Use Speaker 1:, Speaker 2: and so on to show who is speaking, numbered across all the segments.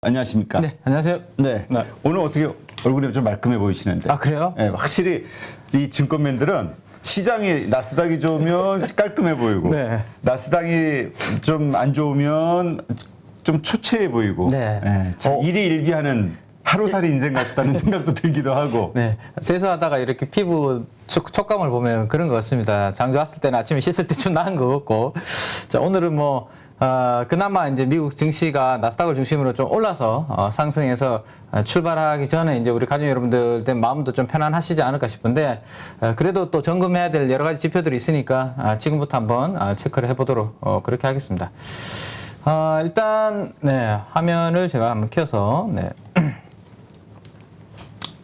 Speaker 1: 안녕하십니까?
Speaker 2: 네, 안녕하세요.
Speaker 1: 네.
Speaker 2: 네.
Speaker 1: 오늘 어떻게 얼굴이 좀 말끔해 보이시는데.
Speaker 2: 아, 그래요?
Speaker 1: 네, 확실히 이 증권맨들은 시장이 나스닥이 좋으면 깔끔해 보이고
Speaker 2: 네.
Speaker 1: 나스닥이 좀 안 좋으면 좀 초췌해 보이고
Speaker 2: 네.
Speaker 1: 참 일희일비하는 하루살이 인생 같다는 생각도 들기도 하고.
Speaker 2: 네, 세수하다가 이렇게 피부 촉감을 보면 그런 것 같습니다. 장조 왔을 때는 아침에 씻을 때 좀 나은 것 같고. 자, 오늘은 뭐 그나마 이제 미국 증시가 나스닥을 중심으로 좀 올라서 상승해서 출발하기 전에 이제 우리 가족 여러분들 마음도 좀 편안하시지 않을까 싶은데, 그래도 또 점검해야 될 여러 가지 지표들이 있으니까 지금부터 한번 체크를 해보도록 그렇게 하겠습니다. 일단 네, 화면을 제가 한번 켜서 네.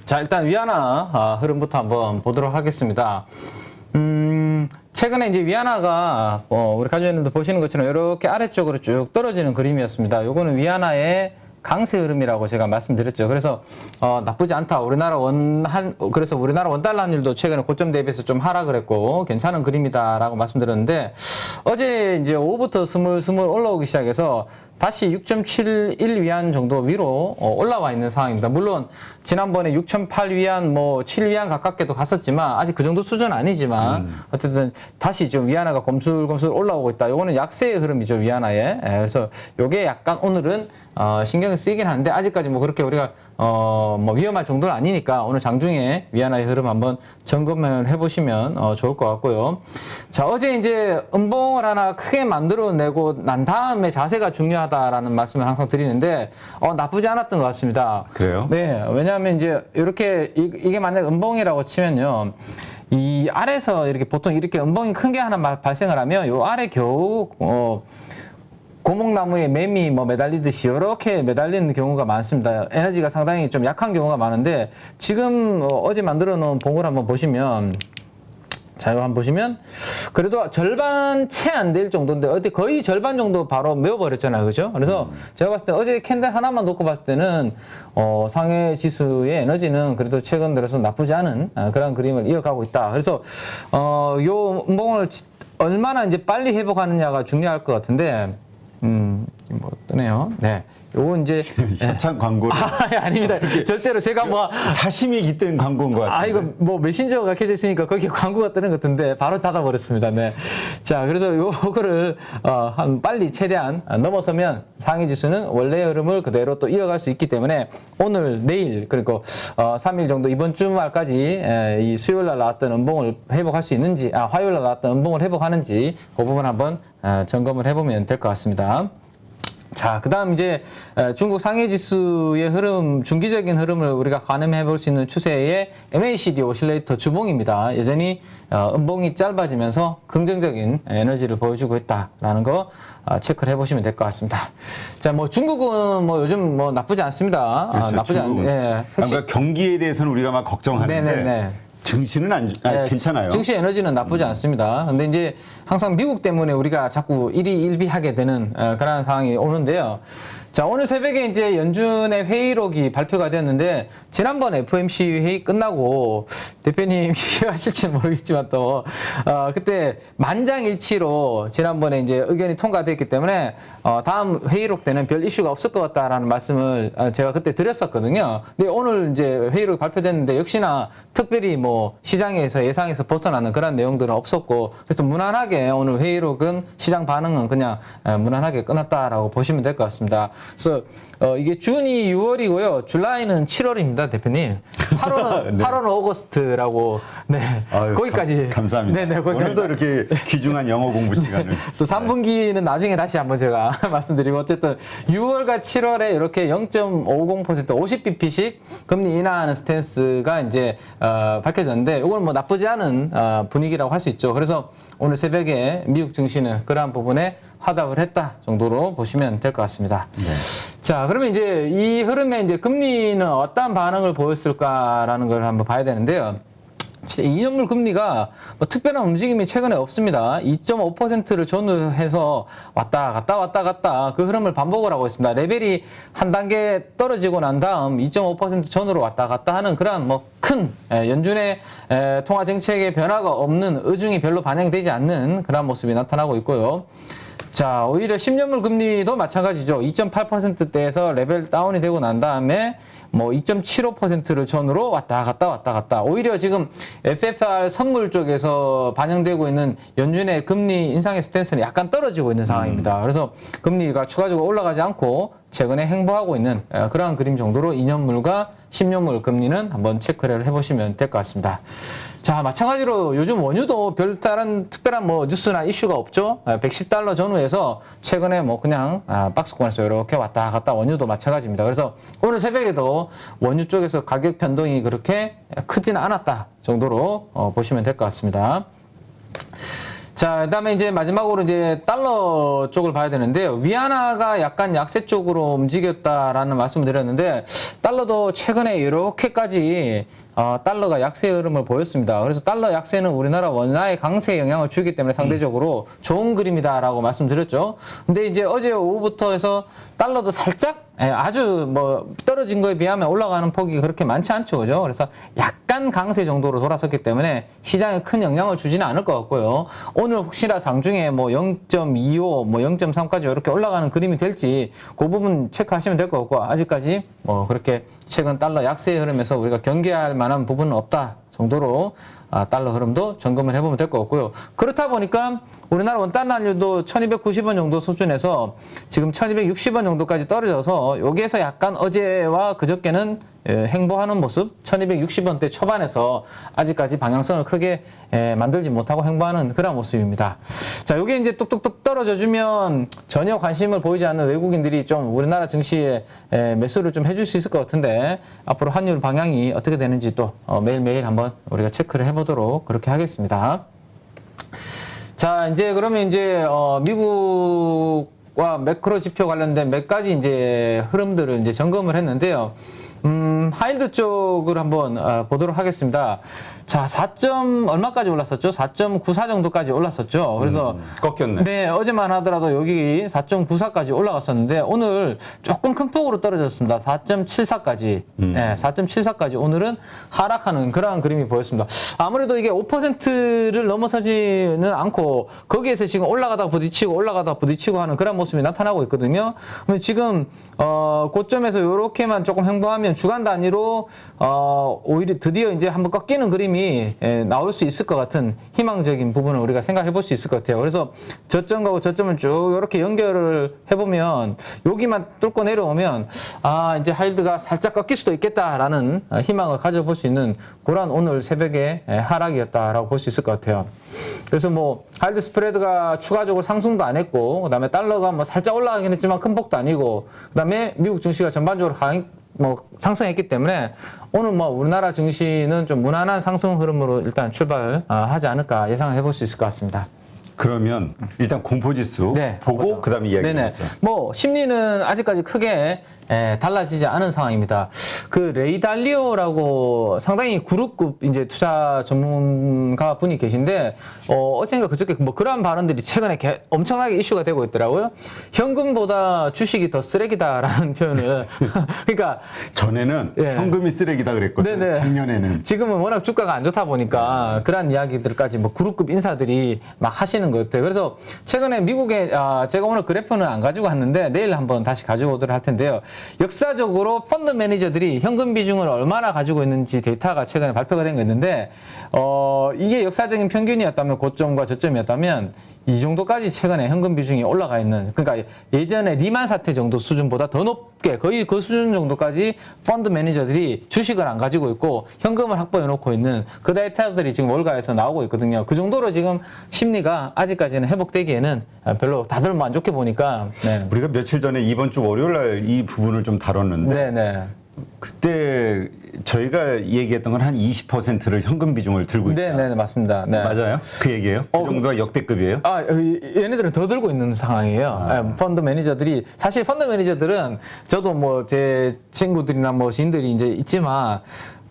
Speaker 2: 자, 일단 위안화 흐름부터 한번 보도록 하겠습니다. 최근에 이제 위안화가 우리 가족님들 보시는 것처럼 이렇게 아래쪽으로 쭉 떨어지는 그림이었습니다. 요거는 위안화의 강세 흐름이라고 제가 말씀드렸죠. 그래서 나쁘지 않다. 그래서 우리나라 원달러 환율도 최근에 고점 대비해서 좀 하락을 했고 괜찮은 그림이다라고 말씀드렸는데, 어제 이제 오후부터 스물스물 올라오기 시작해서 다시 6.71위안 정도 위로 올라와 있는 상황입니다. 물론 지난번에 6.8위안, 뭐 7위안 가깝게도 갔었지만 아직 그 정도 수준은 아니지만 어쨌든 다시 좀 위안화가 검술검술 올라오고 있다. 요거는 약세의 흐름이죠, 위안화에. 그래서 요게 약간 오늘은 신경이 쓰이긴 하는데 아직까지 뭐 그렇게 우리가 뭐 위험할 정도는 아니니까 오늘 장중에 위안화의 흐름 한번 점검을 해보시면 좋을 것 같고요. 자, 어제 이제 음봉을 하나 크게 만들어내고 난 다음에 자세가 중요하다라는 말씀을 항상 드리는데 나쁘지 않았던 것 같습니다.
Speaker 1: 그래요?
Speaker 2: 네, 왜냐하면 이제 이렇게 이게 만약 음봉이라고 치면요. 이 아래서 이렇게 보통 이렇게 음봉이 큰 게 하나 발생을 하면 요 아래 겨우 고목나무에 매미 매달리듯이 이렇게 매달리는 경우가 많습니다. 에너지가 상당히 좀 약한 경우가 많은데, 지금 어제 만들어 놓은 봉을 한번 보시면, 자, 이거 한번 보시면 그래도 절반 채 안 될 정도인데 어디 거의 절반 정도 바로 메워버렸잖아요, 그죠? 그래서 제가 봤을 때 어제 캔들 하나만 놓고 봤을 때는 상해 지수의 에너지는 그래도 최근 들어서 나쁘지 않은 그런 그림을 이어가고 있다. 그래서 요 음봉을 얼마나 이제 빨리 회복하느냐가 중요할 것 같은데. 뭐 뜨네요. 네. 요거 이제
Speaker 1: 협찬 광고를.
Speaker 2: 아닙니다. 절대로 제가 뭐
Speaker 1: 사심이 깃든 광고인 것 같아요.
Speaker 2: 이거 뭐 메신저가 켜져 있으니까 거기에 광고가 뜨는 것 같은데 바로 닫아버렸습니다. 네. 자, 그래서 요거를 한 빨리 최대한 넘어서면 상해 지수는 원래의 흐름을 그대로 또 이어갈 수 있기 때문에 오늘, 내일, 그리고 3일 정도 이번 주말까지 이 수요일 날 나왔던 음봉을 회복할 수 있는지, 화요일 날 나왔던 음봉을 회복하는지 그 부분 한번 점검을 해보면 될 것 같습니다. 자, 그 다음 이제 중국 상해 지수의 흐름, 중기적인 흐름을 우리가 가늠해 볼 수 있는 추세의 MACD 오실레이터 주봉입니다. 여전히 음봉이 짧아지면서 긍정적인 에너지를 보여주고 있다라는 거 체크를 해보시면 될 것 같습니다. 자, 뭐 중국은 뭐 요즘 뭐 나쁘지 않습니다.
Speaker 1: 그렇죠,
Speaker 2: 나쁘지 않은데.
Speaker 1: 그러니까 경기에 대해서는 우리가 막 걱정하는데.
Speaker 2: 네네네.
Speaker 1: 증시는 괜찮아요.
Speaker 2: 증시 에너지는 나쁘지 않습니다. 근데 이제 항상 미국 때문에 우리가 자꾸 일희일비하게 되는 그런 상황이 오는데요. 자, 오늘 새벽에 이제 연준의 회의록이 발표가 되었는데, 지난번 FOMC 회의 끝나고 대표님 기억하실지는 모르겠지만 또 그때 만장일치로 지난번에 이제 의견이 통과됐기 때문에 다음 회의록 때는 별 이슈가 없을 것 같다라는 말씀을 제가 그때 드렸었거든요. 근데 오늘 이제 회의록이 발표됐는데 역시나 특별히 뭐 시장에서 예상에서 벗어나는 그런 내용들은 없었고, 그래서 무난하게 오늘 회의록은 시장 반응은 그냥 무난하게 끝났다라고 보시면 될 것 같습니다. 그래서 이게 준이 6월이고요. 줄라이는 7월입니다, 대표님. 8월은
Speaker 1: 네.
Speaker 2: 8월은 오거스트라고. 네.
Speaker 1: 아유,
Speaker 2: 거기까지.
Speaker 1: 감사합니다.
Speaker 2: 네, 거기까지.
Speaker 1: 오늘도 이렇게 귀중한 영어 공부 시간을.
Speaker 2: 그래서 3분기는 나중에 다시 한번 제가 말씀드리고, 어쨌든 6월과 7월에 이렇게 0.50% 50bp씩 금리 인하하는 스탠스가 이제 밝혀졌는데, 이건 뭐 나쁘지 않은 분위기라고 할 수 있죠. 그래서 오늘 새벽에 미국 증시는 그러한 부분에 화답을 했다 정도로 보시면 될 것 같습니다.
Speaker 1: 네.
Speaker 2: 자, 그러면 이제 이 흐름에 이제 금리는 어떠한 반응을 보였을까라는 걸 한번 봐야 되는데요. 2년물 금리가 뭐 특별한 움직임이 최근에 없습니다. 2.5%를 전후해서 왔다 갔다 그 흐름을 반복을 하고 있습니다. 레벨이 한 단계 떨어지고 난 다음 2.5% 전후로 왔다 갔다 하는 그런 뭐 큰 연준의 통화 정책의 변화가 없는, 의중이 별로 반영되지 않는 그런 모습이 나타나고 있고요. 자, 오히려 10년물 금리도 마찬가지죠. 2.8%대에서 레벨 다운이 되고 난 다음에 뭐 2.75%를 전후로 왔다 갔다. 오히려 지금 FFR 선물 쪽에서 반영되고 있는 연준의 금리 인상의 스탠스는 약간 떨어지고 있는 상황입니다. 그래서 금리가 추가적으로 올라가지 않고 최근에 행보하고 있는 그러한 그림 정도로 2년물과 10년물 금리는 한번 체크를 해보시면 될 것 같습니다. 자, 마찬가지로 요즘 원유도 별다른 특별한 뭐 뉴스나 이슈가 없죠. 110달러 전후에서 최근에 뭐 그냥 박스권에서 이렇게 왔다 갔다 원유도 마찬가지입니다. 그래서 오늘 새벽에도 원유 쪽에서 가격 변동이 그렇게 크지는 않았다 정도로 보시면 될 것 같습니다. 자, 그다음에 이제 마지막으로 이제 달러 쪽을 봐야 되는데요. 위안화가 약간 약세 쪽으로 움직였다라는 말씀을 드렸는데 달러도 최근에 이렇게까지 달러가 약세 흐름을 보였습니다. 그래서 달러 약세는 우리나라 원화의 강세에 영향을 주기 때문에 상대적으로 좋은 그림이다라고 말씀드렸죠. 근데 이제 어제 오후부터 해서 달러도 살짝 아주 뭐 떨어진 거에 비하면 올라가는 폭이 그렇게 많지 않죠. 그죠? 그래서 약간 강세 정도로 돌아섰기 때문에 시장에 큰 영향을 주지는 않을 것 같고요. 오늘 혹시나 장중에 뭐 0.25, 뭐 0.3까지 이렇게 올라가는 그림이 될지 그 부분 체크하시면 될 것 같고 아직까지 뭐 그렇게 최근 달러 약세 흐름에서 우리가 경계할 만한 부분은 없다 정도로 달러 흐름도 점검을 해보면 될 것 같고요. 그렇다 보니까 우리나라 원달 환율도 1290원 정도 수준에서 지금 1260원 정도까지 떨어져서 여기에서 약간 어제와 그저께는 행보하는 모습 1260원대 초반에서 아직까지 방향성을 크게 만들지 못하고 행보하는 그런 모습입니다. 자, 여기 이제 뚝뚝뚝 떨어져 주면 전혀 관심을 보이지 않는 외국인들이 좀 우리나라 증시에 매수를 좀 해줄 수 있을 것 같은데 앞으로 환율 방향이 어떻게 되는지 또 매일매일 한번 우리가 체크를 해보도록 그렇게 하겠습니다. 자, 이제 그러면 이제 미국과 매크로 지표 관련된 몇 가지 이제 흐름들을 이제 점검을 했는데요. 하이힐드 쪽을 한번 보도록 하겠습니다. 자, 4점 얼마까지 올랐었죠? 4.94 정도까지 올랐었죠. 그래서
Speaker 1: 꺾였네.
Speaker 2: 네, 어제만 하더라도 여기 4.94까지 올라갔었는데 오늘 조금 큰 폭으로 떨어졌습니다. 4.74까지. 네, 4.74까지 오늘은 하락하는 그러한 그림이 보였습니다. 아무래도 이게 5%를 넘어서지는 않고 거기에서 지금 올라가다 부딪히고 하는 그런 모습이 나타나고 있거든요. 지금 고점에서 이렇게만 조금 행보하면 주간 단위로 오히려 드디어 이제 한번 꺾이는 그림이 나올 수 있을 것 같은 희망적인 부분을 우리가 생각해 볼 수 있을 것 같아요. 그래서 저점과 저점을 쭉 이렇게 연결을 해보면 여기만 뚫고 내려오면 이제 하이힐드가 살짝 꺾일 수도 있겠다라는 희망을 가져볼 수 있는 그런 오늘 새벽에 하락이었다라고 볼 수 있을 것 같아요. 그래서 뭐 하이힐드 스프레드가 추가적으로 상승도 안 했고 그다음에 달러가 뭐 살짝 올라가긴 했지만 큰 폭도 아니고 그다음에 미국 증시가 전반적으로 상승했기 때문에 오늘 뭐 우리나라 증시는 좀 무난한 상승 흐름으로 일단 출발하지 않을까 예상해 볼 수 있을 것 같습니다.
Speaker 1: 그러면 일단 공포지수 보고 그다음에 이야기해보죠.
Speaker 2: 뭐 심리는 아직까지 크게 달라지지 않은 상황입니다. 그 레이 달리오라고 상당히 그룹급 이제 투자 전문가 분이 계신데 어젠가 그저께 뭐 그러한 발언들이 최근에 엄청나게 이슈가 되고 있더라고요. 현금보다 주식이 더 쓰레기다라는 표현을 그러니까
Speaker 1: 전에는 현금이 쓰레기다 그랬거든요. 작년에는.
Speaker 2: 지금은 워낙 주가가 안 좋다 보니까 그러한 이야기들까지 뭐 그룹급 인사들이 막 하시는 것 같아요. 그래서 최근에 미국에 제가 오늘 그래프는 안 가지고 왔는데 내일 한번 다시 가지고 오도록 할 텐데요. 역사적으로 펀드 매니저들이 현금 비중을 얼마나 가지고 있는지 데이터가 최근에 발표가 된 거 있는데 이게 역사적인 평균이었다면 고점과 저점이었다면 이 정도까지 최근에 현금 비중이 올라가 있는 그러니까 예전에 리만 사태 정도 수준보다 더 높게 거의 그 수준 정도까지 펀드 매니저들이 주식을 안 가지고 있고 현금을 확보해 놓고 있는 그 데이터들이 지금 월가에서 나오고 있거든요. 그 정도로 지금 심리가 아직까지는 회복되기에는 별로 다들 뭐 안 좋게 보니까
Speaker 1: 우리가 며칠 전에 이번 주 월요일 날 이 부분을 좀 다뤘는데 그때 저희가 얘기했던 건 한 20%를 현금 비중을 들고 있다.
Speaker 2: 네, 맞습니다. 네.
Speaker 1: 맞아요? 그 얘기예요? 그 정도가 역대급이에요?
Speaker 2: 얘네들은 더 들고 있는 상황이에요. 펀드 매니저들이 사실 펀드 매니저들은 저도 뭐 제 친구들이나 뭐 지인들이 이제 있지만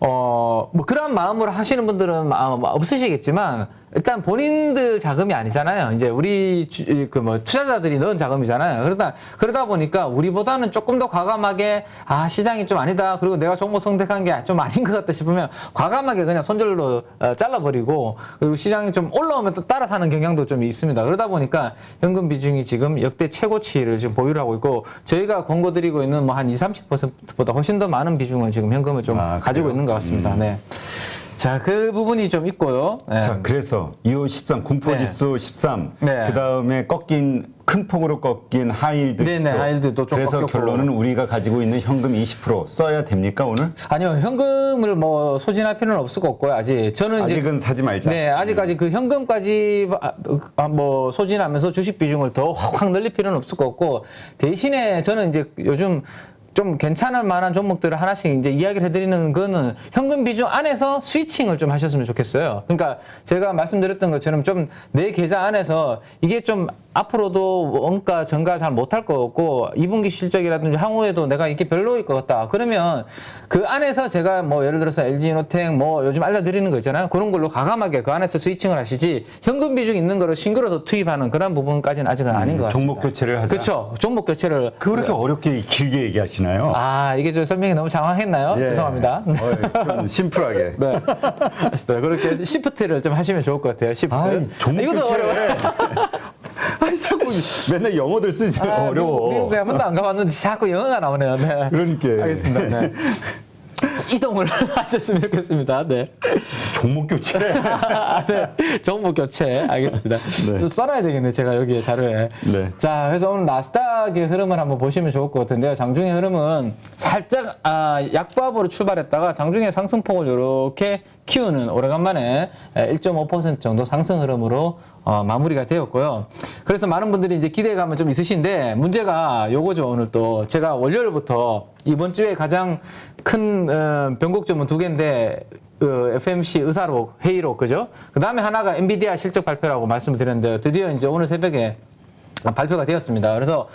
Speaker 2: 뭐 그런 마음으로 하시는 분들은 아마 없으시겠지만 일단 본인들 자금이 아니잖아요. 이제 우리 투자자들이 넣은 자금이잖아요. 그러다 보니까 우리보다는 조금 더 과감하게 시장이 좀 아니다. 그리고 내가 종목 선택한 게 좀 아닌 것 같다 싶으면 과감하게 그냥 손절로 잘라버리고 그리고 시장이 좀 올라오면 또 따라 사는 경향도 좀 있습니다. 그러다 보니까 현금 비중이 지금 역대 최고치를 지금 보유를 하고 있고 저희가 권고드리고 있는 뭐 한 20-30%보다 훨씬 더 많은 비중을 지금 현금을 좀 가지고 있는 것 같습니다. 네. 자, 그 부분이 좀 있고요. 네.
Speaker 1: 자, 그래서 2호 13 공포지수 13,
Speaker 2: 네.
Speaker 1: 그 다음에 큰 폭으로 꺾인 하이힐드 10%.
Speaker 2: 네네, 하이힐드도 좀
Speaker 1: 그래서
Speaker 2: 꺾였고.
Speaker 1: 결론은 우리가 가지고 있는 현금 20% 써야 됩니까 오늘?
Speaker 2: 아니요, 현금을 뭐 소진할 필요는 없을 것 같고요. 저는 이제
Speaker 1: 아직은 사지 말자.
Speaker 2: 네, 아직까지 그 현금까지 뭐 소진하면서 주식 비중을 더 확 늘릴 필요는 없을 것 같고 대신에 저는 이제 요즘 좀 괜찮을 만한 종목들을 하나씩 이제 이야기를 해드리는 거는 현금 비중 안에서 스위칭을 좀 하셨으면 좋겠어요. 그러니까 제가 말씀드렸던 것처럼 좀 내 계좌 안에서 이게 좀 앞으로도 원가, 전가 잘 못할 것 같고 2분기 실적이라든지 향후에도 내가 이게 별로일 것 같다. 그러면 그 안에서 제가 뭐 예를 들어서 LG노텍 뭐 요즘 알려드리는 거 있잖아요. 그런 걸로 과감하게 그 안에서 스위칭을 하시지 현금 비중 있는 거를 싱글어서 투입하는 그런 부분까지는 아직은 아닌 것 같습니다.
Speaker 1: 종목 교체를 하자.
Speaker 2: 그렇죠. 종목 교체를.
Speaker 1: 그렇게 어렵게 길게 얘기하시나요?
Speaker 2: 이게 좀 설명이 너무 장황했나요?
Speaker 1: 예.
Speaker 2: 죄송합니다.
Speaker 1: 좀 심플하게.
Speaker 2: 네. 알겠습니다. 그렇게 시프트를 좀 하시면 좋을 것 같아요. 시프트.
Speaker 1: 종목
Speaker 2: 이것도
Speaker 1: 교체.
Speaker 2: 어려워요.
Speaker 1: 자꾸 맨날 영어들 쓰지 어려워.
Speaker 2: 미국에 한 번도 안 가봤는데 자꾸 영어가 나오네요. 네.
Speaker 1: 그러니까.
Speaker 2: 알겠습니다. 네. 이동을 하셨으면 좋겠습니다. 네.
Speaker 1: 종목 교체.
Speaker 2: 네. 종목 교체. 알겠습니다.
Speaker 1: 네.
Speaker 2: 써놔야 되겠네. 제가 여기에 자료에.
Speaker 1: 네.
Speaker 2: 자, 그래서 오늘 나스닥의 흐름을 한번 보시면 좋을 것 같은데요. 장중의 흐름은 살짝 약보합으로 출발했다가 장중의 상승폭을 이렇게 키우는 오래간만에 1.5% 정도 상승 흐름으로 마무리가 되었고요. 그래서 많은 분들이 이제 기대감은 좀 있으신데 문제가 요거죠. 오늘 또 제가 월요일부터 이번 주에 가장 큰 변곡점은 두 개인데 FMC 의사록 회의록 그죠? 그 다음에 하나가 엔비디아 실적 발표라고 말씀을 드렸는데 드디어 이제 오늘 새벽에 발표가 되었습니다. 그래서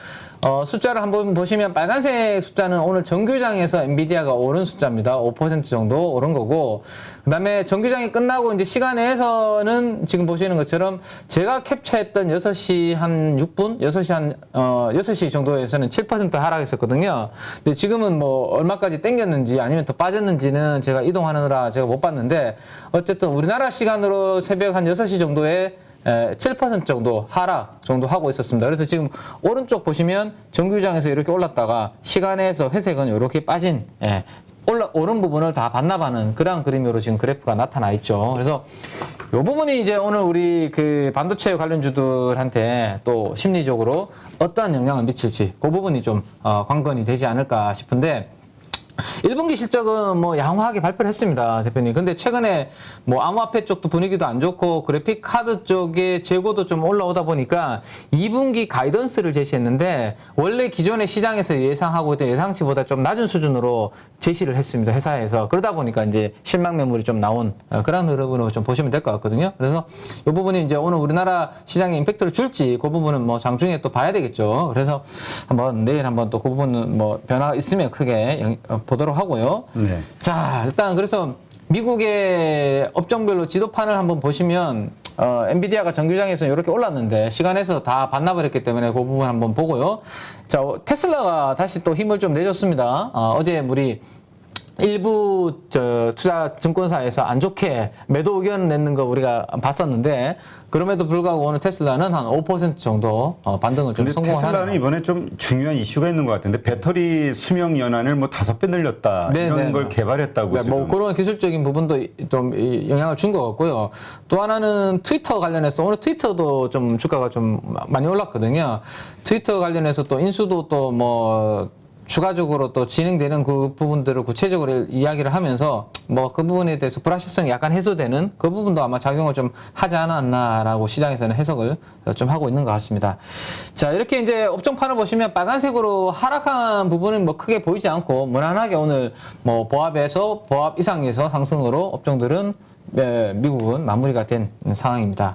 Speaker 2: 숫자를 한번 보시면 빨간색 숫자는 오늘 정규장에서 엔비디아가 오른 숫자입니다. 5% 정도 오른 거고 그 다음에 정규장이 끝나고 이제 시간에서는 지금 보시는 것처럼 제가 캡처했던 6시 한 6분? 6시 정도에서는 7% 하락했었거든요. 근데 지금은 뭐 얼마까지 땡겼는지 아니면 더 빠졌는지는 제가 이동하느라 제가 못 봤는데 어쨌든 우리나라 시간으로 새벽 한 6시 정도에 7% 정도 하락 정도 하고 있었습니다. 그래서 지금 오른쪽 보시면 정규장에서 이렇게 올랐다가 시간에서 회색은 이렇게 빠진 오른 부분을 다 반납하는 그런 그림으로 지금 그래프가 나타나 있죠. 그래서 이 부분이 이제 오늘 우리 그 반도체 관련주들한테 또 심리적으로 어떠한 영향을 미칠지 그 부분이 좀 관건이 되지 않을까 싶은데 1분기 실적은 뭐 양호하게 발표를 했습니다, 대표님. 근데 최근에 뭐 암호화폐 쪽도 분위기도 안 좋고 그래픽 카드 쪽의 재고도 좀 올라오다 보니까 2분기 가이던스를 제시했는데 원래 기존의 시장에서 예상하고 있던 예상치보다 좀 낮은 수준으로 제시를 했습니다, 회사에서. 그러다 보니까 이제 실망 매물이 좀 나온 그런 흐름으로 좀 보시면 될 것 같거든요. 그래서 이 부분이 이제 오늘 우리나라 시장에 임팩트를 줄지 그 부분은 뭐 장중에 또 봐야 되겠죠. 그래서 한번 내일 한번 또 그 부분은 뭐 변화가 있으면 크게 보도록 하고요.
Speaker 1: 네.
Speaker 2: 자, 일단 그래서 미국의 업종별로 지도판을 한번 보시면 엔비디아가 정규장에서 이렇게 올랐는데 시간에서 다 반납을 했기 때문에 그 부분 한번 보고요. 자, 테슬라가 다시 또 힘을 좀 내줬습니다. 어제 우리 일부 투자 증권사에서 안 좋게 매도 의견 내는 거 우리가 봤었는데 그럼에도 불구하고 오늘 테슬라는 한 5% 정도 반등을 좀 성공을 하네요.
Speaker 1: 테슬라는 이번에 좀 중요한 이슈가 있는 것 같은데 배터리 수명 연한을 뭐 5배 늘렸다 이런 걸 개발했다고 지금.
Speaker 2: 뭐 그런 기술적인 부분도 좀 영향을 준 것 같고요. 또 하나는 트위터 관련해서 오늘 트위터도 좀 주가가 좀 많이 올랐거든요. 트위터 관련해서 또 인수도 또 뭐 추가적으로 또 진행되는 그 부분들을 구체적으로 이야기를 하면서 뭐 그 부분에 대해서 불확실성이 약간 해소되는 그 부분도 아마 작용을 좀 하지 않았나라고 시장에서는 해석을 좀 하고 있는 것 같습니다. 자, 이렇게 이제 업종판을 보시면 빨간색으로 하락한 부분은 뭐 크게 보이지 않고 무난하게 오늘 뭐 보합에서 보합 이상에서 상승으로 업종들은 미국은 마무리가 된 상황입니다.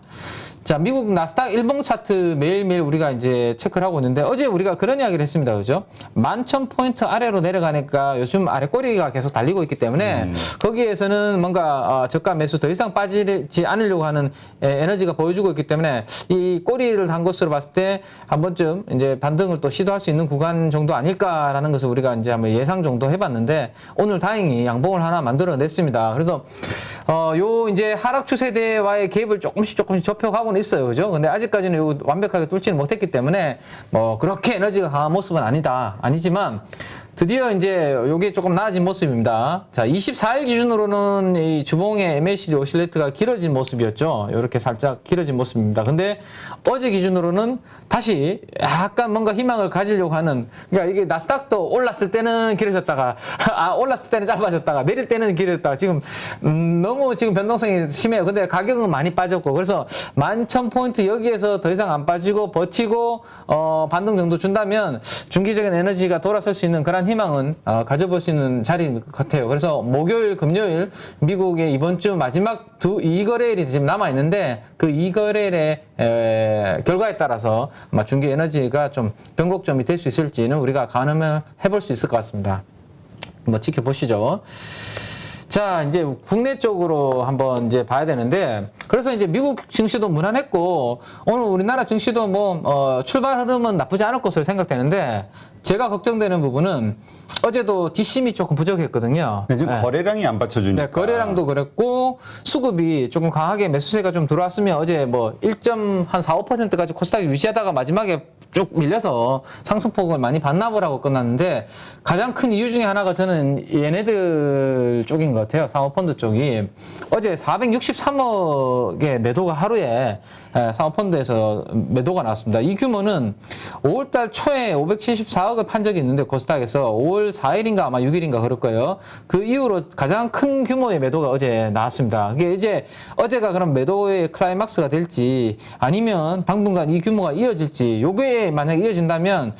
Speaker 2: 자, 미국 나스닥 일봉 차트 매일매일 우리가 이제 체크를 하고 있는데 어제 우리가 그런 이야기를 했습니다. 그죠? 11,000포인트 아래로 내려가니까 요즘 아래 꼬리가 계속 달리고 있기 때문에 거기에서는 뭔가 저가 매수 더 이상 빠지지 않으려고 하는 에너지가 보여주고 있기 때문에 이 꼬리를 단 것으로 봤을 때 한 번쯤 이제 반등을 또 시도할 수 있는 구간 정도 아닐까라는 것을 우리가 이제 한번 예상 정도 해봤는데 오늘 다행히 양봉을 하나 만들어냈습니다. 그래서 요 이제 하락 추세대와의 갭을 조금씩 좁혀가고는 있어요. 그죠? 근데 아직까지는 요 완벽하게 뚫지는 못했기 때문에 뭐 그렇게 에너지가 강한 모습은 아니지만 드디어 이제 요게 조금 나아진 모습입니다. 자, 24일 기준으로는 이 주봉의 MACD 오실레이트가 길어진 모습이었죠. 이렇게 살짝 길어진 모습입니다. 근데 어제 기준으로는 다시 약간 뭔가 희망을 가지려고 하는, 그러니까 이게 나스닥도 올랐을 때는 길어졌다가 올랐을 때는 짧아졌다가 내릴 때는 길어졌다가 지금 너무 지금 변동성이 심해요. 근데 가격은 많이 빠졌고 그래서 11,000포인트 여기에서 더 이상 안 빠지고 버티고 반등 정도 준다면 중기적인 에너지가 돌아설 수 있는 그런 희망은 가져볼 수 있는 자리인 것 같아요. 그래서 목요일, 금요일 미국의 이번 주 마지막 2거래일이 지금 남아있는데 그 2거래일의 결과에 따라서 아마 중기 에너지가 좀 변곡점이 될 수 있을지는 우리가 가늠을 해볼 수 있을 것 같습니다. 한번 지켜보시죠. 자, 이제 국내 쪽으로 한번 이제 봐야 되는데, 그래서 이제 미국 증시도 무난했고, 오늘 우리나라 증시도 뭐, 출발 흐름은 나쁘지 않을 것으로 생각되는데, 제가 걱정되는 부분은 어제도 뒷심이 조금 부족했거든요.
Speaker 1: 네, 지금
Speaker 2: 네.
Speaker 1: 거래량이 안 받쳐주니까.
Speaker 2: 네, 거래량도 그랬고, 수급이 조금 강하게 매수세가 좀 들어왔으면 어제 뭐 1.45%까지 코스닥이 유지하다가 마지막에 쭉 밀려서 상승폭을 많이 반납을 하고 끝났는데 가장 큰 이유 중에 하나가 저는 얘네들 쪽인 것 같아요. 사모펀드 쪽이 어제 463억의 매도가 하루에 사모펀드에서 매도가 나왔습니다. 이 규모는 5월달 초에 574억을 판 적이 있는데 코스닥에서 5월 4일인가 아마 6일인가 그럴 거예요. 그 이후로 가장 큰 규모의 매도가 어제 나왔습니다. 이게 이제 어제가 그럼 매도의 클라이막스가 될지 아니면 당분간 이 규모가 이어질지 요게 만약에 이어진다면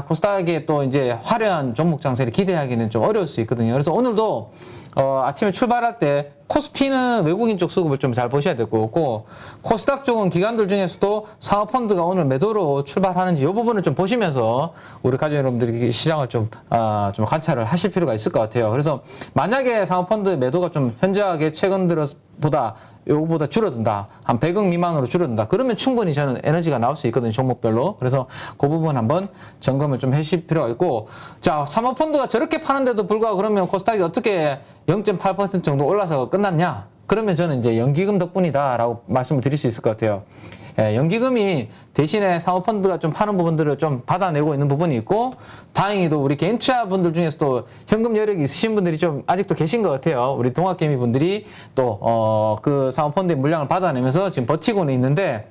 Speaker 2: 코스닥에 또 이제 화려한 종목 장세를 기대하기는 좀 어려울 수 있거든요. 그래서 오늘도 아침에 출발할 때 코스피는 외국인 쪽 수급을 좀 잘 보셔야 될 것 같고 코스닥 쪽은 기관들 중에서도 사모펀드가 오늘 매도로 출발하는지 이 부분을 좀 보시면서 우리 가족 여러분들이 시장을 좀 관찰을 하실 필요가 있을 것 같아요. 그래서 만약에 사모펀드 매도가 좀 현저하게 최근 들어보다 요거보다 줄어든다. 한 100억 미만으로 줄어든다. 그러면 충분히 저는 에너지가 나올 수 있거든요. 종목별로. 그래서 그 부분 한번 점검을 좀 해주실 필요가 있고 자, 사모펀드가 저렇게 파는데도 불구하고 그러면 코스닥이 어떻게 0.8% 정도 올라서 끝났냐? 그러면 저는 이제 연기금 덕분이다라고 말씀을 드릴 수 있을 것 같아요. 연기금이 대신에 사모펀드가 좀 파는 부분들을 좀 받아내고 있는 부분이 있고 다행히도 우리 개인 투자분들 중에서도 현금 여력이 있으신 분들이 좀 아직도 계신 것 같아요. 우리 동학개미 분들이 또 그 사모펀드의 물량을 받아내면서 지금 버티고는 있는데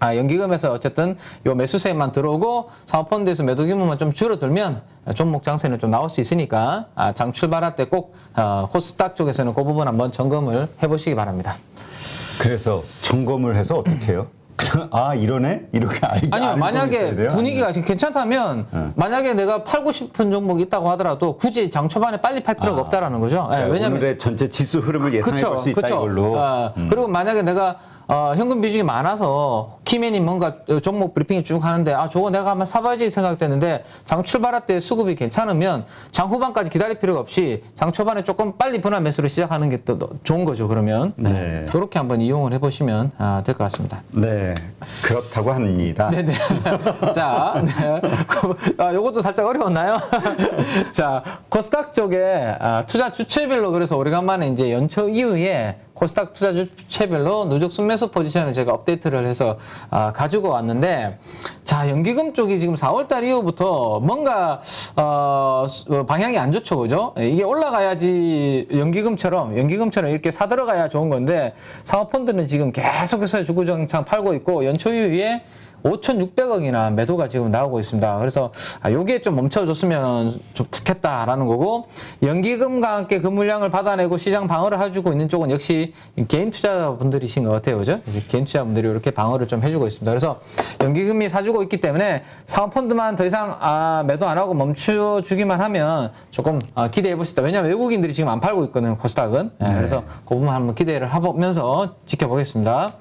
Speaker 2: 연기금에서 어쨌든 요 매수세만 들어오고 사모펀드에서 매도 규모만 좀 줄어들면 종목 장세는 좀 나올 수 있으니까 장 출발할 때 꼭 코스닥 쪽에서는 그 부분 한번 점검을 해보시기 바랍니다.
Speaker 1: 그래서 점검을 해서 어떻게 해요? 그냥 이러네? 이렇게
Speaker 2: 아니요, 만약에 분위기가
Speaker 1: 아니면.
Speaker 2: 괜찮다면 만약에 내가 팔고 싶은 종목이 있다고 하더라도 굳이 장 초반에 빨리 팔 필요가 없다라는 거죠.
Speaker 1: 그러니까
Speaker 2: 왜냐면
Speaker 1: 오늘의 전체 지수 흐름을 예상해 볼 수 있다 이걸로.
Speaker 2: 그리고 만약에 내가 현금 비중이 많아서 키맨이 뭔가 종목 브리핑이 쭉 하는데 저거 내가 한번 사봐야지 생각되는데 장 출발할 때 수급이 괜찮으면 장 후반까지 기다릴 필요가 없이 장 초반에 조금 빨리 분할 매수를 시작하는 게 또 좋은 거죠. 그러면
Speaker 1: 네.
Speaker 2: 그렇게 한번 이용을 해보시면 될 것 같습니다.
Speaker 1: 네, 그렇다고 합니다.
Speaker 2: 네네. 자, 네. 요것도 살짝 어려웠나요? 자, 코스닥 쪽에 투자 주체별로 그래서 오래간만에 이제 연초 이후에 코스닥 투자 주체별로 누적 순매수 포지션을 제가 업데이트를 해서 가지고 왔는데 자, 연기금 쪽이 지금 4월달 이후부터 뭔가 방향이 안 좋죠, 그죠? 이게 올라가야지 연기금처럼 이렇게 사들어가야 좋은 건데 사모펀드는 지금 계속해서 주구장창 팔고 있고 연초 이후에 5,600억이나 매도가 지금 나오고 있습니다. 그래서 요게 좀 멈춰줬으면 좀 좋겠다라는 거고 연기금과 함께 그 물량을 받아내고 시장 방어를 해주고 있는 쪽은 역시 개인 투자분들이신 것 같아요. 그죠? 개인 투자분들이 이렇게 방어를 좀 해주고 있습니다. 그래서 연기금이 사주고 있기 때문에 사모펀드만 더 이상 매도 안 하고 멈춰주기만 하면 조금 기대해 볼 수 있다. 왜냐하면 외국인들이 지금 안 팔고 있거든요. 코스닥은. 네. 그래서 그 부분 한번 기대를 해보면서 지켜보겠습니다.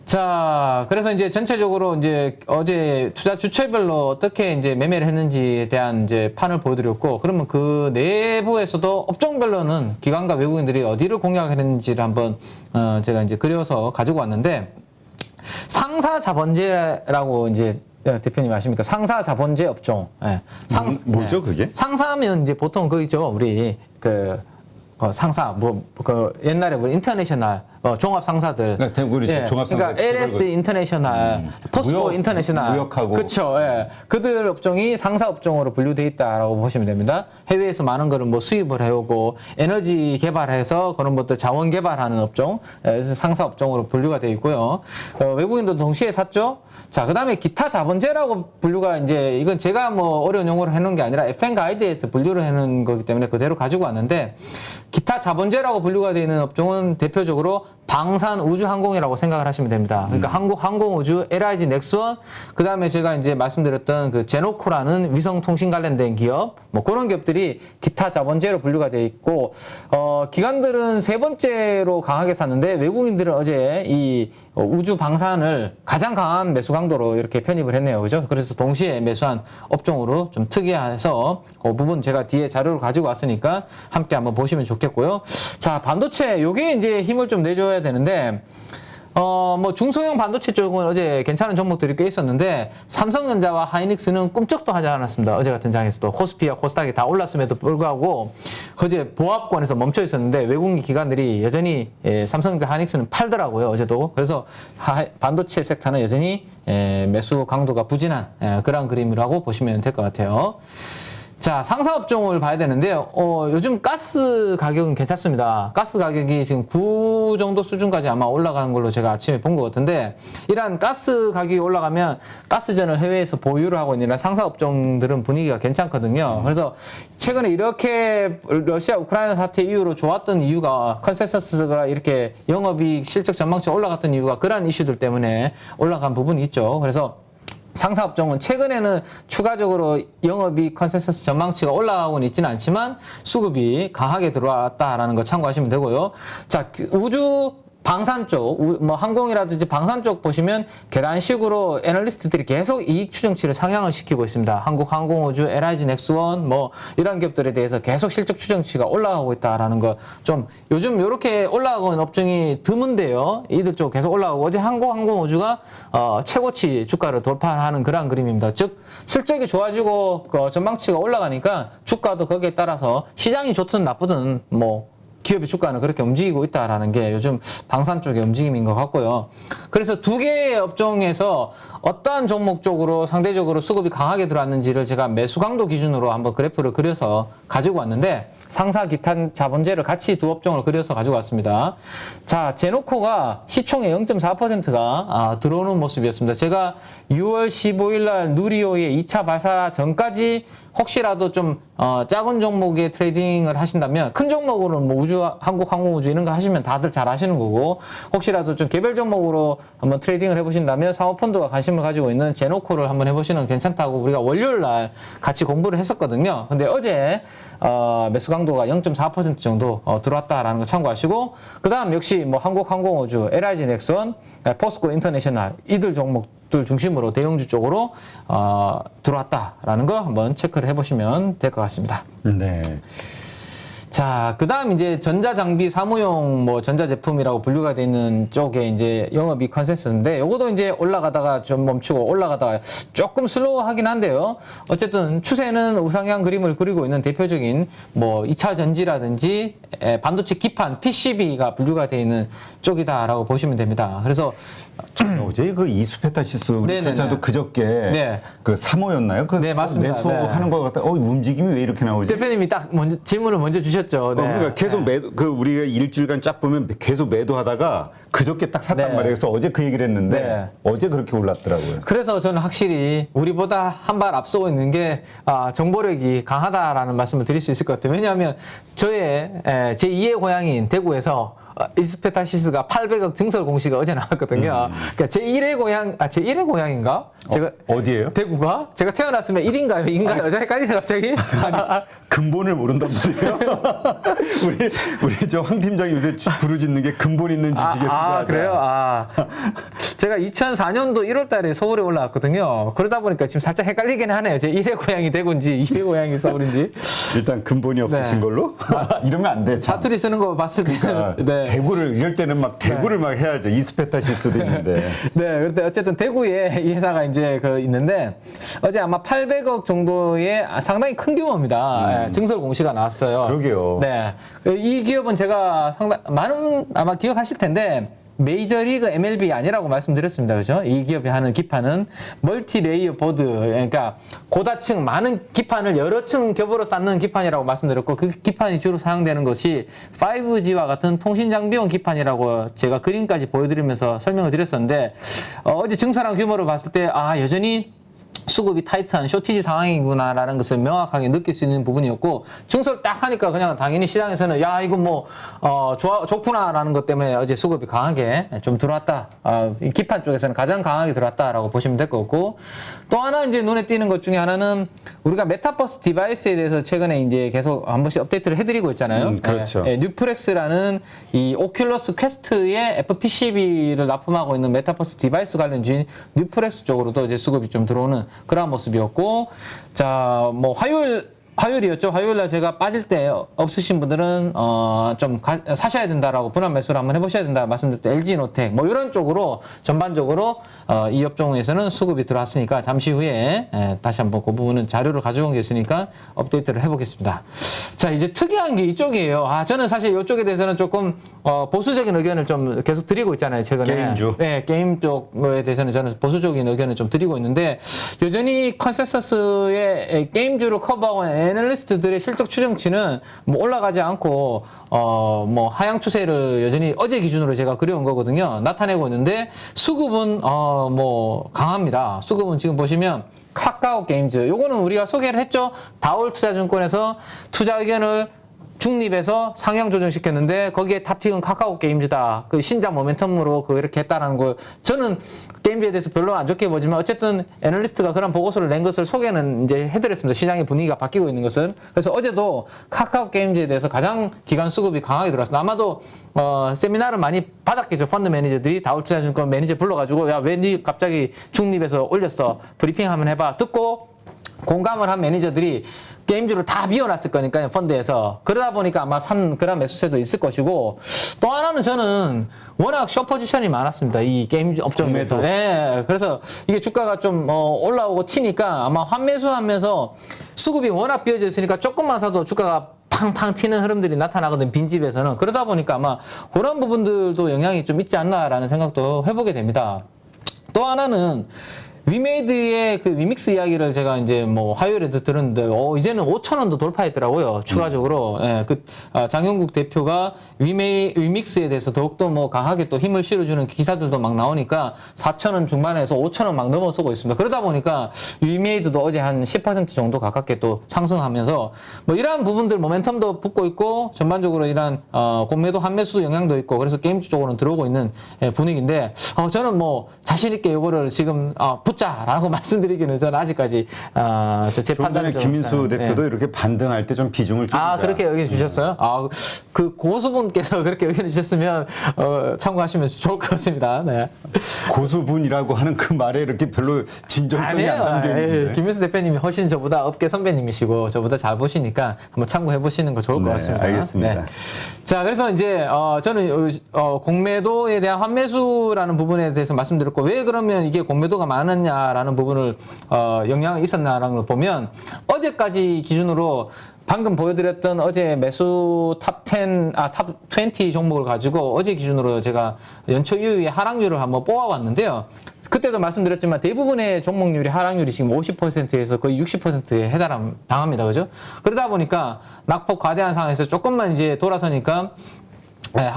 Speaker 2: 자, 그래서 이제 전체적으로 이제 어제 투자 주체별로 어떻게 이제 매매를 했는지에 대한 이제 판을 보여드렸고, 그러면 그 내부에서도 업종별로는 기관과 외국인들이 어디를 공략했는지를 한번 제가 이제 그려서 가지고 왔는데, 상사 자본제라고 이제 대표님 아십니까? 상사 자본제 업종. 예.
Speaker 1: 뭐죠, 그게?
Speaker 2: 상사면 이제 보통 그있죠 우리 상사 옛날에 우리 인터내셔널 종합 상사들.
Speaker 1: 그러니까 우리 종합 상사.
Speaker 2: 그러니까 LS 인터내셔널, 포스코 인터내셔널.
Speaker 1: 무역하고.
Speaker 2: 그렇죠. 예. 그들 업종이 상사 업종으로 분류돼 있다라고 보시면 됩니다. 해외에서 많은 거를 뭐 수입을 해오고 에너지 개발해서 그런 것들 자원 개발하는 업종, 그래서 상사 업종으로 분류가 되어 있고요. 외국인도 동시에 샀죠. 자, 그다음에 기타 자본제라고 분류가 이제 이건 제가 뭐 어려운 용어로 해놓은 게 아니라 FN 가이드에서 분류를 해놓은 거기 때문에 그대로 가지고 왔는데, 기타 자본제라고 분류가 되어 있는 업종은 대표적으로 방산, 우주, 항공이라고 생각을 하시면 됩니다. 그러니까 한국 항공우주, LIG 넥스원, 그 다음에 제가 이제 말씀드렸던 그 제노코라는 위성통신 관련된 기업, 뭐 그런 기업들이 기타 자본제로 분류가 되어 있고, 기관들은 세 번째로 강하게 샀는데, 외국인들은 어제 이 우주 방산을 가장 강한 매수 강도로 이렇게 편입을 했네요. 그죠? 그래서 동시에 매수한 업종으로 좀 특이해서 그 부분 제가 뒤에 자료를 가지고 왔으니까 함께 한번 보시면 좋겠고요. 자, 반도체, 요게 이제 힘을 좀 내줘야 되는데, 뭐 중소형 반도체 쪽은 어제 괜찮은 종목들이 꽤 있었는데, 삼성전자와 하이닉스는 꿈쩍도 하지 않았습니다. 어제 같은 장에서도 코스피와 코스닥이 다 올랐음에도 불구하고 어제 보합권에서 멈춰 있었는데, 외국인 기관들이 여전히 삼성전자, 하이닉스는 팔더라고요, 어제도. 그래서 반도체 섹터는 여전히 매수 강도가 부진한 그런 그림이라고 보시면 될 것 같아요. 자, 상사업종을 봐야 되는데요. 요즘 가스 가격은 괜찮습니다. 가스 가격이 지금 9 정도 수준까지 아마 올라가는 걸로 제가 아침에 본 것 같은데, 이러한 가스 가격이 올라가면 가스전을 해외에서 보유를 하고 있는 상사업종들은 분위기가 괜찮거든요. 그래서 최근에 이렇게 러시아 우크라이나 사태 이후로 좋았던 이유가, 컨센서스가 이렇게 영업이익 실적 전망치가 올라갔던 이유가 그러한 이슈들 때문에 올라간 부분이 있죠. 그래서 상사업종은 최근에는 추가적으로 영업이익 컨센서스 전망치가 올라가고는 있지는 않지만 수급이 강하게 들어왔다라는 거 참고하시면 되고요. 자, 우주 방산 쪽, 뭐 항공이라든지 방산 쪽 보시면 계단식으로 애널리스트들이 계속 이익 추정치를 상향을 시키고 있습니다. 한국 항공우주, LIG 넥스원 뭐 이런 기업들에 대해서 계속 실적 추정치가 올라가고 있다라는 거, 좀 요즘 이렇게 올라가고 있는 업종이 드문데요. 이들 쪽 계속 올라가고, 어제 한국 항공우주가 최고치 주가를 돌파하는 그런 그림입니다. 즉 실적이 좋아지고 전망치가 올라가니까 주가도 거기에 따라서 시장이 좋든 나쁘든 뭐 기업의 주가는 그렇게 움직이고 있다라는 게 요즘 방산 쪽의 움직임인 것 같고요. 그래서 두 개의 업종에서 어떠한 종목 쪽으로 상대적으로 수급이 강하게 들어왔는지를 제가 매수 강도 기준으로 한번 그래프를 그려서 가지고 왔는데, 상사 기타 자본제를 같이 두 업종을 그려서 가지고 왔습니다. 자, 제노코가 시총의 0.4%가 들어오는 모습이었습니다. 제가 6월 15일 날 누리호의 2차 발사 전까지 혹시라도 좀 작은 종목의 트레이딩을 하신다면, 큰 종목으로는 뭐 우주, 한국 항공우주 이런 거 하시면 다들 잘 하시는 거고, 혹시라도 좀 개별 종목으로 한번 트레이딩을 해보신다면 사모펀드가 관심을 가지고 있는 제노코를 한번 해보시는 건 괜찮다고 우리가 월요일 날 같이 공부를 했었거든요. 근데 어제 매수 강도가 0.4% 정도 들어왔다라는 거 참고하시고, 그 다음 역시 뭐 한국 항공우주, LIG 넥스원, 포스코 인터내셔널 이들 종목들 중심으로 대형주 쪽으로 들어왔다라는 거 한번 체크를 해보시면 될 것 같습니다.
Speaker 1: 네.
Speaker 2: 자, 그 다음 이제 전자장비 사무용 뭐 전자제품이라고 분류가 되어 있는 쪽에 이제 영업이익 컨센서스인데, 요것도 이제 올라가다가 좀 멈추고 올라가다가 조금 슬로우하긴 한데요. 어쨌든 추세는 우상향 그림을 그리고 있는 대표적인 뭐 2차 전지라든지 반도체 기판, PCB가 분류가 되어 있는 쪽이다라고 보시면 됩니다. 그래서
Speaker 1: 어제 그 이수페타시스 우리 글자도 그저께 그 3호였나요? 그
Speaker 2: 네, 맞습니다.
Speaker 1: 매수하는 것 같다. 움직임이 왜 이렇게 나오지?
Speaker 2: 대표님이 딱 먼저 질문을 먼저 주셨죠. 네.
Speaker 1: 그러니까 계속 매도, 그 우리가 일주일간 쫙 보면 계속 매도하다가 그저께 딱 샀단 말이에요. 그래서 어제 그 얘기를 했는데 어제 그렇게 올랐더라고요.
Speaker 2: 그래서 저는 확실히 우리보다 한 발 앞서고 있는 게 정보력이 강하다라는 말씀을 드릴 수 있을 것 같아요. 왜냐하면 저의 제2의 고향인 대구에서 이스페타시스가 800억 증설 공시가 어제 나왔거든요. 그러니까 제1의 고향, 제1의 고향인가? 제가
Speaker 1: 어디예요?
Speaker 2: 대구가? 제가 태어났으면 1인가요? 2인가요? 저 헷갈리네 갑자기.
Speaker 1: 근본을 모른단 말이에요. 우리 저 황 팀장이 요새 부르짖는 게 근본 있는 주식에 투자하자.
Speaker 2: 그래요? 제가 2004년도 1월 달에 서울에 올라왔거든요. 그러다 보니까 지금 살짝 헷갈리긴 하네요. 제 1의 고향이 대구인지 2의 고향이 서울인지.
Speaker 1: 일단 근본이 없으신 걸로? 이러면 안 돼. 참.
Speaker 2: 사투리 쓰는 거 봤을 때는.
Speaker 1: 그러니까 대구를 이럴 때는 막 대구를 막 해야죠. 이스페타시스도 있는데.
Speaker 2: 네, 그런데 어쨌든 대구에 이 회사가 이제 있는데 어제 아마 800억 정도의 상당히 큰 규모입니다. 증설 공시가 나왔어요.
Speaker 1: 그러게요.
Speaker 2: 네, 이 기업은 제가 많은 아마 기억하실 텐데. 메이저리그 MLB 아니라고 말씀드렸습니다. 그죠? 이 기업이 하는 기판은 멀티레이어 보드, 그러니까 고다층 많은 기판을 여러 층 겹으로 쌓는 기판이라고 말씀드렸고 그 기판이 주로 사용되는 것이 5G와 같은 통신 장비용 기판이라고 제가 그림까지 보여드리면서 설명을 드렸었는데 어제 증설한 규모를 봤을 때 여전히 수급이 타이트한 쇼티지 상황이구나라는 것을 명확하게 느낄 수 있는 부분이었고 증설 딱 하니까 그냥 당연히 시장에서는 야 이거 뭐 좋구나라는 것 때문에 어제 수급이 강하게 좀 들어왔다. 이 기판 쪽에서는 가장 강하게 들어왔다라고 보시면 될 것 같고 또 하나 이제 눈에 띄는 것 중에 하나는 우리가 메타버스 디바이스에 대해서 최근에 이제 계속 한 번씩 업데이트를 해드리고 있잖아요.
Speaker 1: 그렇죠.
Speaker 2: 뉴프렉스라는 이 오큘러스 퀘스트에 FPCB를 납품하고 있는 메타버스 디바이스 관련주인 뉴프렉스 쪽으로도 이제 수급이 좀 들어오는 그런 모습이었고, 자, 뭐 화요일이었죠. 화요일날 제가 빠질 때 없으신 분들은 좀 사셔야 된다라고 분할 매수를 한번 해보셔야 된다 말씀드릴 때 LG노텍 뭐 이런 쪽으로 전반적으로 이 업종에서는 수급이 들어왔으니까 잠시 후에 다시 한번 그 부분은 자료를 가져온 게 있으니까 업데이트를 해보겠습니다. 자, 이제 특이한 게 이쪽이에요. 저는 사실 이쪽에 대해서는 조금 보수적인 의견을 좀 계속 드리고 있잖아요. 최근에.
Speaker 1: 게임주.
Speaker 2: 네, 게임 쪽에 대해서는 저는 보수적인 의견을 좀 드리고 있는데 여전히 컨센서스의 게임주를 커버하고 애널리스트들의 실적 추정치는 뭐 올라가지 않고 뭐 하향 추세를 여전히 어제 기준으로 제가 그려온 거거든요. 나타내고 있는데 수급은 뭐 강합니다. 수급은 지금 보시면 카카오 게임즈 요거는 우리가 소개를 했죠. 다올 투자증권에서 투자 의견을 중립에서 상향 조정시켰는데 거기에 탑픽은 카카오 게임즈다. 그 신작 모멘텀으로 이렇게 했다라는 거. 저는 게임즈에 대해서 별로 안 좋게 보지만 어쨌든 애널리스트가 그런 보고서를 낸 것을 소개는 이제 해드렸습니다. 시장의 분위기가 바뀌고 있는 것을. 그래서 어제도 카카오 게임즈에 대해서 가장 기관 수급이 강하게 들어왔습니다. 아마도 세미나를 많이 받았겠죠. 펀드 매니저들이 다울투자증권 매니저 불러가지고 야, 왜 니 갑자기 중립에서 올렸어? 브리핑 한번 해봐. 듣고 공감을 한 매니저들이 게임주를 다 비워놨을 거니까요, 펀드에서. 그러다 보니까 아마 산 그런 매수세도 있을 것이고, 또 하나는 저는 워낙 숏포지션이 많았습니다. 이 게임 업종에서. 네, 그래서 이게 주가가 좀 올라오고 치니까 아마 환매수하면서 수급이 워낙 비어져 있으니까 조금만 사도 주가가 팡팡 튀는 흐름들이 나타나거든, 빈집에서는. 그러다 보니까 아마 그런 부분들도 영향이 좀 있지 않나라는 생각도 해보게 됩니다. 또 하나는 위메이드의 그 위믹스 이야기를 제가 이제 뭐 화요일에도 들었는데, 이제는 5,000원도 돌파했더라고요. 추가적으로. 예, 장영국 대표가 위믹스에 대해서 더욱더 뭐 강하게 또 힘을 실어주는 기사들도 막 나오니까 4,000원 중반에서 5,000원 막 넘어서고 있습니다. 그러다 보니까 위메이드도 어제 한 10% 정도 가깝게 또 상승하면서 뭐 이러한 부분들 모멘텀도 붙고 있고 전반적으로 이러한 공매도 환매수 영향도 있고 그래서 게임주 쪽으로는 들어오고 있는 분위기인데, 저는 뭐 자신있게 이거를 지금 붙자라고 말씀드리기는 저는 아직까지 제 판단을 좀
Speaker 1: 김민수 대표도 이렇게 반등할 때 좀 비중을 줄이자.
Speaker 2: 그렇게 의견 주셨어요? 그 고수분께서 그렇게 의견 주셨으면 참고하시면 좋을 것 같습니다. 네.
Speaker 1: 고수분이라고 하는 그 말에 이렇게 별로 진정성이 안 담겨 있는데.
Speaker 2: 김민수 대표님이 훨씬 저보다 업계 선배님이시고 저보다 잘 보시니까 한번 참고해 보시는 거 좋을 것 같습니다.
Speaker 1: 알겠습니다.
Speaker 2: 네. 자, 그래서 이제 저는 공매도에 대한 환매수라는 부분에 대해서 말씀드렸고, 왜 그러면 이게 공매도가 많았냐라는 부분을 영향이 있었나라는 걸 보면, 어제까지 기준으로 방금 보여드렸던 어제 매수 탑 20 종목을 가지고 어제 기준으로 제가 연초 이후에 하락률을 한번 뽑아봤는데요. 그때도 말씀드렸지만 대부분의 종목률이 하락률이 지금 50%에서 거의 60%에 당합니다. 그죠? 그러다 보니까 낙폭 과대한 상황에서 조금만 이제 돌아서니까 네,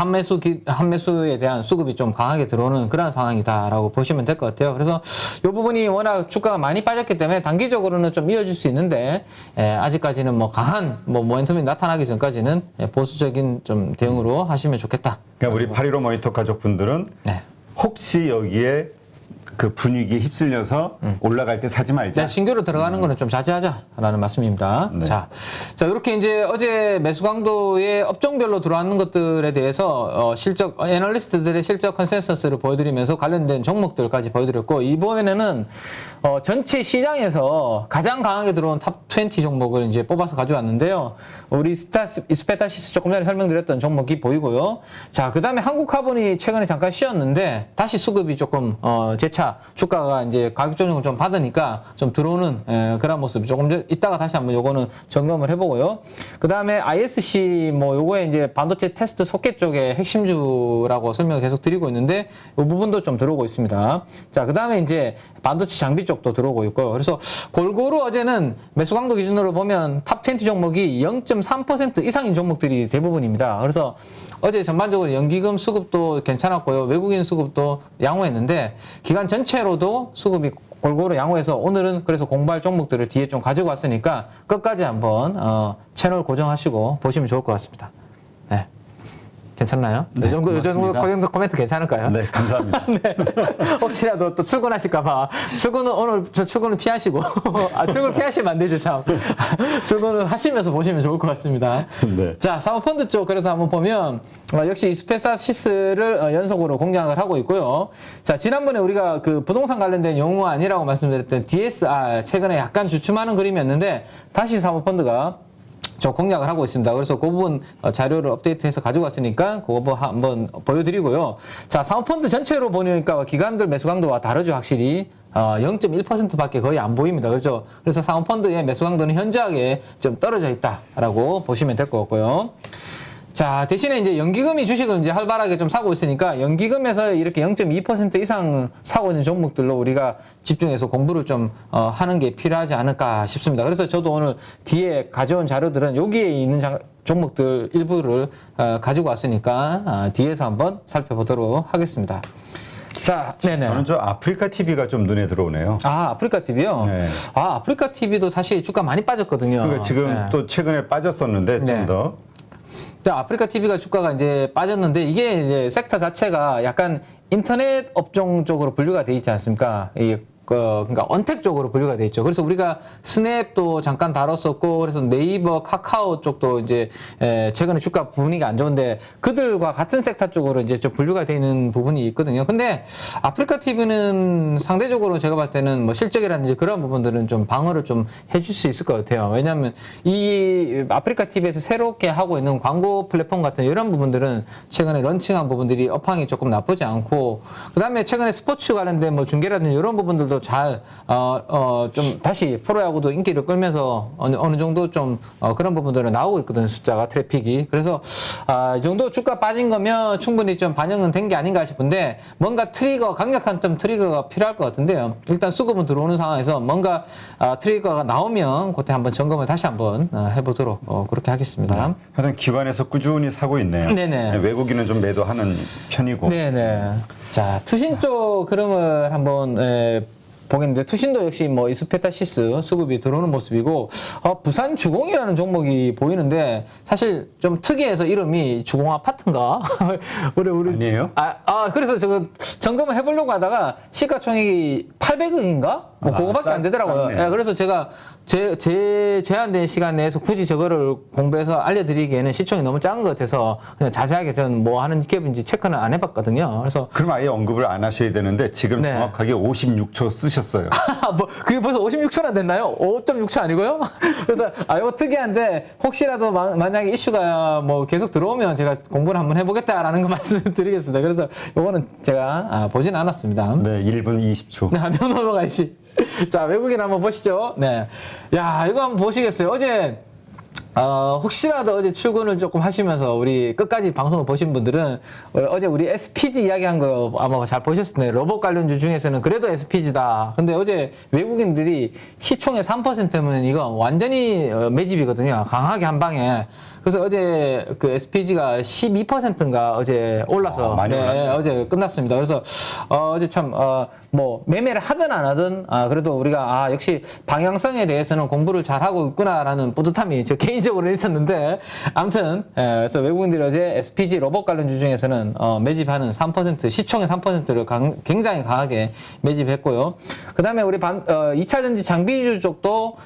Speaker 2: 한매수에 대한 수급이 좀 강하게 들어오는 그런 상황이다라고 보시면 될 것 같아요. 그래서 이 부분이 워낙 주가가 많이 빠졌기 때문에 단기적으로는 좀 이어질 수 있는데 아직까지는 뭐 강한 모멘텀이 나타나기 전까지는 보수적인 좀 대응으로 하시면 좋겠다.
Speaker 1: 그러니까 우리 815 모니터 가족분들은
Speaker 2: 네.
Speaker 1: 혹시 여기에 그 분위기에 휩쓸려서 올라갈 때 사지 말자.
Speaker 2: 네, 신규로 들어가는 거는 좀 자제하자라는 말씀입니다.
Speaker 1: 네.
Speaker 2: 자, 이렇게 이제 어제 매수 강도의 업종별로 들어왔는 것들에 대해서 애널리스트들의 실적 컨센서스를 보여드리면서 관련된 종목들까지 보여드렸고, 이번에는 전체 시장에서 가장 강하게 들어온 탑 20 종목을 이제 뽑아서 가져왔는데요. 우리 스페타시스 조금 전에 설명드렸던 종목이 보이고요. 자, 그 다음에 한국카본이 최근에 잠깐 쉬었는데 다시 수급이 조금 재차 주가가 이제 가격 조정을 좀 받으니까 좀 들어오는 그런 모습 조금 이따가 다시 한번 요거는 점검을 해보고요. 그 다음에 ISC 요거에 이제 반도체 테스트 소켓 쪽에 핵심주라고 설명을 계속 드리고 있는데 이 부분도 좀 들어오고 있습니다. 자, 그 다음에 이제 반도체 장비 쪽도 들어오고 있고요. 그래서 골고루 어제는 매수 강도 기준으로 보면 탑 20 종목이 0.3% 이상인 종목들이 대부분입니다. 그래서 어제 전반적으로 연기금 수급도 괜찮았고요. 외국인 수급도 양호했는데 기간 전체로도 수급이 골고루 양호해서 오늘은 그래서 공부할 종목들을 뒤에 좀 가지고 왔으니까 끝까지 한번 채널 고정하시고 보시면 좋을 것 같습니다. 네. 괜찮나요?
Speaker 1: 네,
Speaker 2: 이 정도 코멘트 괜찮을까요?
Speaker 1: 네, 감사합니다.
Speaker 2: 네. 혹시라도 또 출근하실까봐 오늘 출근을 피하시고 출근 피하시면 안 되죠, 참. 출근을 하시면서 보시면 좋을 것 같습니다.
Speaker 1: 네.
Speaker 2: 자, 사모펀드 쪽 그래서 한번 보면 역시 스페사시스를 연속으로 공략을 하고 있고요. 자, 지난번에 우리가 그 부동산 관련된 용어 아니라고 말씀드렸던 DSR 최근에 약간 주춤하는 그림이었는데 다시 사모펀드가 저 공략을 하고 있습니다. 그래서 그 부분 자료를 업데이트해서 가지고 왔으니까 그거 한번 보여드리고요. 자, 사모펀드 전체로 보니까 기관들 매수 강도와 다르죠, 확실히. 0.1%밖에 거의 안 보입니다. 그렇죠? 그래서 사모펀드의 매수 강도는 현저하게 좀 떨어져 있다라고 보시면 될 것 같고요. 자, 대신에 이제 연기금이 주식을 이제 활발하게 좀 사고 있으니까 연기금에서 이렇게 0.2% 이상 사고 있는 종목들로 우리가 집중해서 공부를 좀 하는 게 필요하지 않을까 싶습니다. 그래서 저도 오늘 뒤에 가져온 자료들은 여기에 있는 종목들 일부를 가지고 왔으니까 뒤에서 한번 살펴보도록 하겠습니다. 자, 네네.
Speaker 1: 저는 저 아프리카 TV가 좀 눈에 들어오네요.
Speaker 2: 아, 아프리카 TV요?
Speaker 1: 네.
Speaker 2: 아, 아프리카 TV도 사실 주가 많이 빠졌거든요.
Speaker 1: 그러니까 지금
Speaker 2: 네.
Speaker 1: 또 최근에 빠졌었는데
Speaker 2: 네.
Speaker 1: 좀 더.
Speaker 2: 자, 아프리카 TV가 주가가 이제 빠졌는데 이게 이제 섹터 자체가 약간 인터넷 업종 쪽으로 분류가 돼 있지 않습니까? 그러니까 언택 쪽으로 분류가 돼 있죠. 그래서 우리가 스냅도 잠깐 다뤘었고, 그래서 네이버, 카카오 쪽도 이제 최근에 주가 분위기가 안 좋은데 그들과 같은 섹터 쪽으로 이제 좀 분류가 돼 있는 부분이 있거든요. 근데 아프리카 TV는 상대적으로 제가 봤을 때는 뭐 실적이라든지 그런 부분들은 좀 방어를 좀 해줄 수 있을 것 같아요. 왜냐하면 이 아프리카 TV에서 새롭게 하고 있는 광고 플랫폼 같은 이런 부분들은 최근에 런칭한 부분들이 업황이 조금 나쁘지 않고, 그 다음에 최근에 스포츠 관련된 뭐 중계라든지 이런 부분들도 잘, 좀 다시 프로야구도 인기를 끌면서 어느 정도 좀, 그런 부분들은 나오고 있거든요. 숫자가, 트래픽이. 그래서, 이 정도 주가 빠진 거면 충분히 좀 반영은 된 게 아닌가 싶은데 뭔가 강력한 좀 트리거가 필요할 것 같은데요. 일단 수급은 들어오는 상황에서 뭔가 트리거가 나오면 그때 한번 점검을 다시 한번 해보도록 그렇게 하겠습니다.
Speaker 1: 하여튼 기관에서 꾸준히 사고 있네요.
Speaker 2: 네네.
Speaker 1: 외국인은 좀 매도하는 편이고.
Speaker 2: 네네. 자, 투신 쪽 흐름을 한번 보겠는데, 투신도 역시 뭐 이스페타시스 수급이 들어오는 모습이고, 부산 주공이라는 종목이 보이는데, 사실 좀 특이해서 이름이 주공 아파트인가? 우리
Speaker 1: 아니에요?
Speaker 2: 그래서 저거 점검을 해보려고 하다가 시가총액이 800억인가? 뭐 그거밖에 안 되더라고요. 네, 그래서 제가 제한된 시간 내에서 굳이 저거를 공부해서 알려드리기에는 시총이 너무 작은 것 같아서 그냥 자세하게 전 뭐 하는 기업인지 체크는 안 해봤거든요. 그래서
Speaker 1: 그럼 아예 언급을 안 하셔야 되는데 지금
Speaker 2: 네.
Speaker 1: 정확하게 56초 쓰셨어요.
Speaker 2: 뭐 그게 벌써 56초나 됐나요? 5.6초 아니고요? 그래서 이거 특이한데 혹시라도 만약에 이슈가 뭐 계속 들어오면 제가 공부를 한번 해보겠다라는 거 말씀드리겠습니다. 그래서 이거는 제가 보진 않았습니다.
Speaker 1: 네, 1분 20초.
Speaker 2: 네, 넘어가야지. 자, 외국인 한번 보시죠. 네. 야, 이거 한번 보시겠어요? 어제 혹시라도 어제 출근을 조금 하시면서 우리 끝까지 방송을 보신 분들은 어제 우리 SPG 이야기한 거 아마 잘 보셨을 텐데 로봇 관련주 중에서는 그래도 SPG다. 근데 어제 외국인들이 시총의 3%면 이거 완전히 매집이거든요. 강하게 한 방에. 그래서 어제 그 SPG가 12%인가 어제 올라서
Speaker 1: 많이 올랐네요.
Speaker 2: 어제 끝났습니다. 그래서 어제 참 뭐 매매를 하든 안 하든 그래도 우리가 역시 방향성에 대해서는 공부를 잘 하고 있구나라는 뿌듯함이 저 개인적으로 있었는데 아무튼 그래서 외국인들이 어제 SPG 로봇 관련주 중에서는 매집하는 3% 시총의 3%를 굉장히 강하게 매집했고요. 그다음에 우리 2차 전지 장비주 쪽도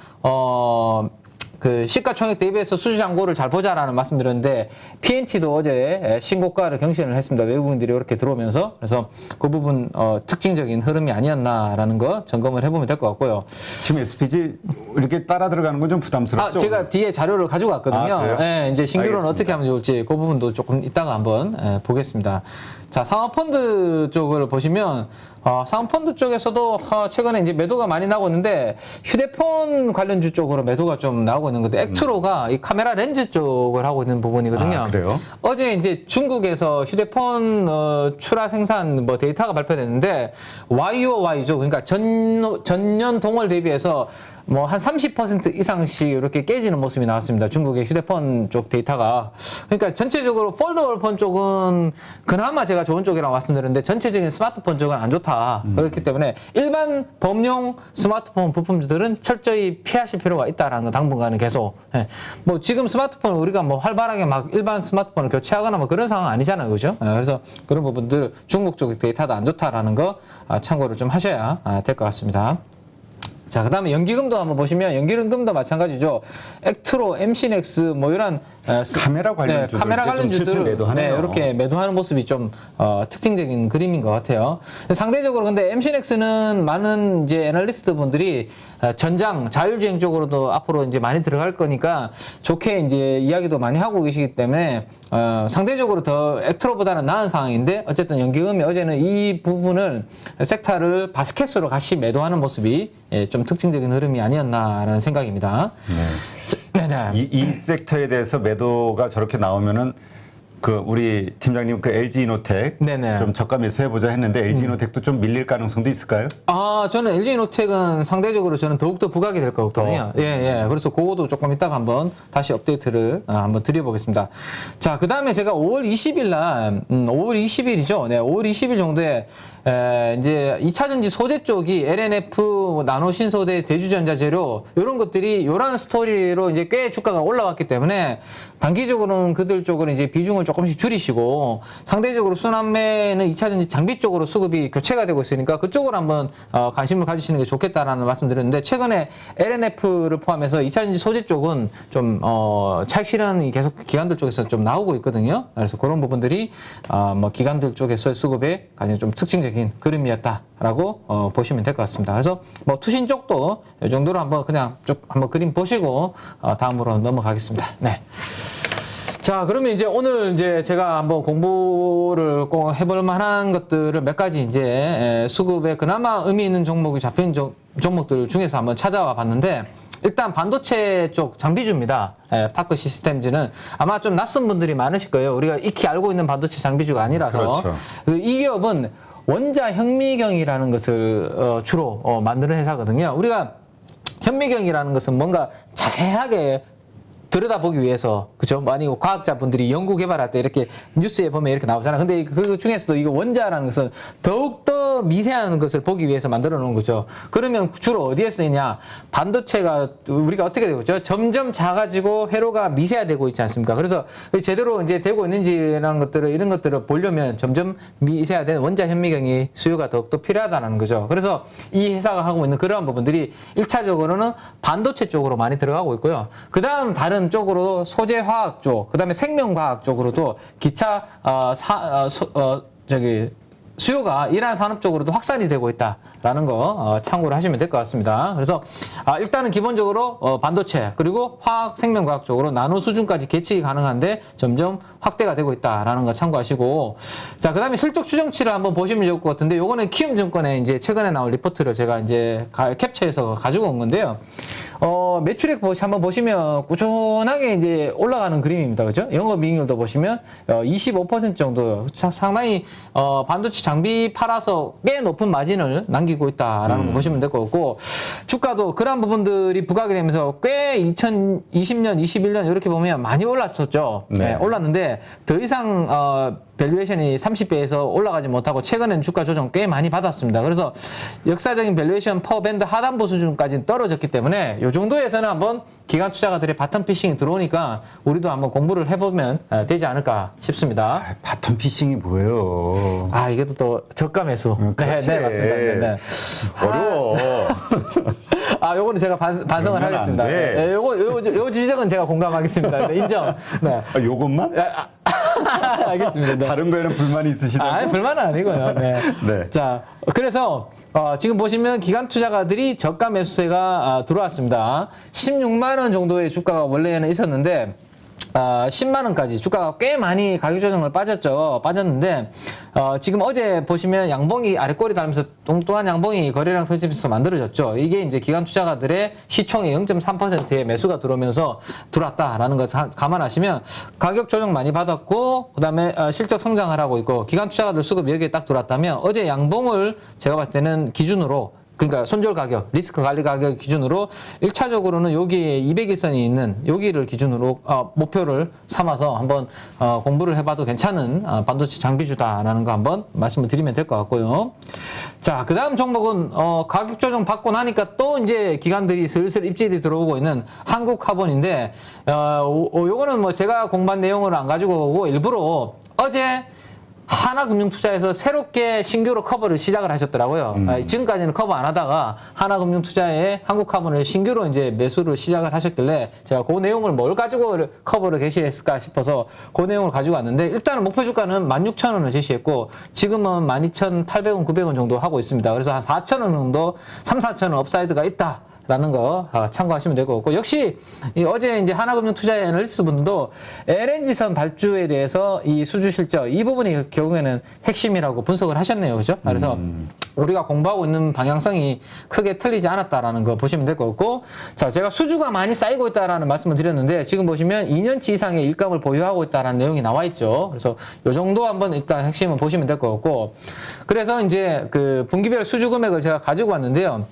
Speaker 2: 그 시가총액 대비해서 수주 잔고를 잘 보자라는 말씀드렸는데 PNT도 어제 신고가를 경신을 했습니다. 외국인들이 이렇게 들어오면서 그래서 그 부분 특징적인 흐름이 아니었나라는 거 점검을 해보면 될 것 같고요.
Speaker 1: 지금 SPG 이렇게 따라 들어가는 건 좀 부담스럽죠?
Speaker 2: 제가 뒤에 자료를 가지고 왔거든요.
Speaker 1: 그래요?
Speaker 2: 네, 이제 신규로는
Speaker 1: 알겠습니다.
Speaker 2: 어떻게 하면 좋을지 그 부분도 조금 이따가 한번 보겠습니다. 자, 상업펀드 쪽을 보시면 상업펀드 쪽에서도 최근에 이제 매도가 많이 나오고 있는데 휴대폰 관련주 쪽으로 매도가 좀 나오고 있는 건데 액트로가 이 카메라 렌즈 쪽을 하고 있는 부분이거든요.
Speaker 1: 그래요?
Speaker 2: 어제 이제 중국에서 휴대폰 출하 생산 뭐 데이터가 발표됐는데 YOY죠. 그러니까 전년 동월 대비해서 뭐 한 30% 이상씩 이렇게 깨지는 모습이 나왔습니다. 중국의 휴대폰 쪽 데이터가. 그러니까 전체적으로 폴더블 폰 쪽은 그나마 제가 좋은 쪽이라고 말씀드렸는데 전체적인 스마트폰 쪽은 안 좋다. 그렇기 때문에 일반 범용 스마트폰 부품들은 철저히 피하실 필요가 있다라는 거 당분간은 계속. 뭐 지금 스마트폰 우리가 뭐 활발하게 막 일반 스마트폰을 교체하거나 뭐 그런 상황 아니잖아요. 그죠? 그래서 그런 부분들 중국 쪽 데이터도 안 좋다라는 거 참고를 좀 하셔야 될 것 같습니다. 자, 그 다음에 연기금도 한번 보시면 연기금도 마찬가지죠. 액트로, MC넥스 뭐 이런
Speaker 1: 카메라 관련주들
Speaker 2: 카메라 관련주들
Speaker 1: 매도하네요.
Speaker 2: 이렇게 매도하는 모습이 좀 특징적인 그림인 것 같아요. 상대적으로 근데 MC넥스는 많은 이제 애널리스트 분들이 전장 자율주행 쪽으로도 앞으로 이제 많이 들어갈 거니까 좋게 이제 이야기도 많이 하고 계시기 때문에 상대적으로 더 액트로보다는 나은 상황인데 어쨌든 연기금이 어제는 이 부분을 섹터를 바스켓으로 같이 매도하는 모습이 좀 특징적인 흐름이 아니었나라는 생각입니다.
Speaker 1: 네. 이 섹터에 대해서 매도가 저렇게 나오면은 그 우리 팀장님 그 LG이노텍 좀 저가 매수해보자 했는데 LG이노텍도 좀 밀릴 가능성도 있을까요?
Speaker 2: 저는 LG이노텍은 상대적으로 저는 더욱더 부각이 될 것 같거든요. 예. 그래서 그거도 조금 이따가 한번 다시 업데이트를 한번 드려보겠습니다. 자, 그 다음에 제가 5월 20일 날, 5월 20일이죠. 네, 5월 20일 정도에 이제 2차 전지 소재 쪽이 LNF, 나노 신소재, 대주전자 재료 이런 것들이 이런 스토리로 이제 꽤 주가가 올라왔기 때문에 단기적으로는 그들 쪽으로 이제 비중을 조금씩 줄이시고 상대적으로 순환매는 2차 전지 장비 쪽으로 수급이 교체가 되고 있으니까 그쪽으로 한번 관심을 가지시는 게 좋겠다라는 말씀드렸는데 최근에 LNF를 포함해서 2차 전지 소재 쪽은 좀 차익 실현이 계속 기관들 쪽에서 좀 나오고 있거든요. 그래서 그런 부분들이 뭐 기관들 쪽에서 수급에 가장 좀 특징적인 그림이었다라고 보시면 될 것 같습니다. 그래서 뭐 투신 쪽도 이 정도로 한번 그냥 쭉 한번 그림 보시고 다음으로 넘어가겠습니다. 네. 자, 그러면 이제 오늘 이제 제가 한번 공부를 꼭 해볼 만한 것들을 몇 가지 이제 수급에 그나마 의미 있는 종목이 잡힌 종목들 중에서 한번 찾아와 봤는데 일단 반도체 쪽 장비주입니다. 파크 시스템즈는 아마 좀 낯선 분들이 많으실 거예요. 우리가 익히 알고 있는 반도체 장비주가 아니라서.
Speaker 1: 그렇죠.
Speaker 2: 이 기업은 원자 현미경이라는 것을 주로 만드는 회사거든요. 우리가 현미경이라는 것은 뭔가 자세하게 들여다보기 위해서, 그죠? 많이 과학자분들이 연구 개발할 때 이렇게 뉴스에 보면 이렇게 나오잖아. 근데 그 중에서도 이거 원자라는 것은 더욱더 미세한 것을 보기 위해서 만들어 놓은 거죠. 그러면 주로 어디에 쓰이냐? 반도체가 우리가 어떻게 되고 있죠? 점점 작아지고 회로가 미세화되고 있지 않습니까? 그래서 제대로 이제 되고 있는지라는 것들을, 이런 것들을 보려면 점점 미세화된 원자 현미경이 수요가 더욱더 필요하다는 거죠. 그래서 이 회사가 하고 있는 그러한 부분들이 1차적으로는 반도체 쪽으로 많이 들어가고 있고요. 그 다음 다른 쪽으로 소재화학 쪽, 그 다음에 생명과학 쪽으로도 기차 수요가 이러한 산업 쪽으로도 확산이 되고 있다라는 거 참고를 하시면 될 것 같습니다. 그래서 일단은 기본적으로 반도체 그리고 화학 생명과학 쪽으로 나노 수준까지 계측이 가능한데 점점 확대가 되고 있다라는 거 참고하시고, 자, 그다음에 실적 추정치를 한번 보시면 좋을 것 같은데 요거는 키움증권에 이제 최근에 나온 리포트를 제가 이제 캡처해서 가지고 온 건데요. 매출액 한번 보시면 꾸준하게 이제 올라가는 그림입니다. 그죠? 영업이익률도 보시면 25% 정도 상당히 반도체 장비 팔아서 꽤 높은 마진을 남기고 있다라는 거 보시면 될 것 같고, 주가도 그런 부분들이 부각이 되면서 꽤 2020년, 21년 이렇게 보면 많이 올랐었죠. 네, 올랐는데 더 이상 밸류에이션이 30배에서 올라가지 못하고 최근엔 주가 조정 꽤 많이 받았습니다. 그래서 역사적인 밸류에이션 퍼밴드 하단부 수준까지 떨어졌기 때문에 이 정도에서는 한번 기관 투자가들의 바텀 피싱이 들어오니까 우리도 한번 공부를 해보면 되지 않을까 싶습니다.
Speaker 1: 바텀 피싱이 뭐예요?
Speaker 2: 이게 또 저가 매수. 네, 맞습니다. 네.
Speaker 1: 어려워.
Speaker 2: 요거는 제가 반성을 하겠습니다. 네, 요 지적은 제가 공감하겠습니다. 네, 인정. 네.
Speaker 1: 요것만?
Speaker 2: 알겠습니다. 네.
Speaker 1: 다른 거에는 불만이 있으시다고?
Speaker 2: 불만은 아니고요. 네.
Speaker 1: 네.
Speaker 2: 자, 그래서 지금 보시면 기관 투자가들이 저가 매수세가 들어왔습니다. 16만 원 정도의 주가가 원래는 있었는데 10만 원까지 주가가 꽤 많이 가격 조정을 빠졌는데 지금 어제 보시면 양봉이 아래꼬리 달면서 뚱뚱한 양봉이 거래량 터지면서 만들어졌죠. 이게 이제 기관 투자가들의 시총의 0.3%의 매수가 들어오면서 들어왔다라는 것 감안하시면 가격 조정 많이 받았고, 그다음에 실적 성장을 하고 있고, 기관 투자가들 수급이 여기에 딱 들어왔다면 어제 양봉을 제가 봤을 때는 기준으로, 그러니까 손절 가격, 리스크 관리 가격 기준으로 1차적으로는 여기에 200일선이 있는 여기를 기준으로 목표를 삼아서 한번 공부를 해봐도 괜찮은 반도체 장비주다라는 거 한번 말씀을 드리면 될 것 같고요. 자, 그 다음 종목은 가격 조정 받고 나니까 또 이제 기관들이 슬슬 입질이 들어오고 있는 한국카본인데, 요거는 뭐 제가 공부한 내용을 안 가지고 오고 일부러 어제 하나금융투자에서 새롭게 신규로 커버를 시작을 하셨더라고요. 지금까지는 커버 안 하다가 하나금융투자에 한국카본을 신규로 이제 매수를 시작을 하셨길래 제가 그 내용을 뭘 가지고 커버를 게시했을까 싶어서 그 내용을 가지고 왔는데, 일단은 목표 주가는 16,000원을 제시했고 지금은 12,800원, 900원 정도 하고 있습니다. 그래서 한 4,000원 정도, 3,4,000원 업사이드가 있다 라는 거 참고하시면 될 것 같고, 역시 어제 이제 하나금융투자의 애널리스트 분들도 LNG선 발주에 대해서 이 수주 실적 이 부분이 결국에는 핵심이라고 분석을 하셨네요. 그죠? 그래서 우리가 공부하고 있는 방향성이 크게 틀리지 않았다라는 거 보시면 될 것 같고, 자, 제가 수주가 많이 쌓이고 있다라는 말씀을 드렸는데 지금 보시면 2년치 이상의 일감을 보유하고 있다라는 내용이 나와 있죠. 그래서 요 정도 한번 일단 핵심은 보시면 될 것 같고, 그래서 이제 그 분기별 수주 금액을 제가 가지고 왔는데요.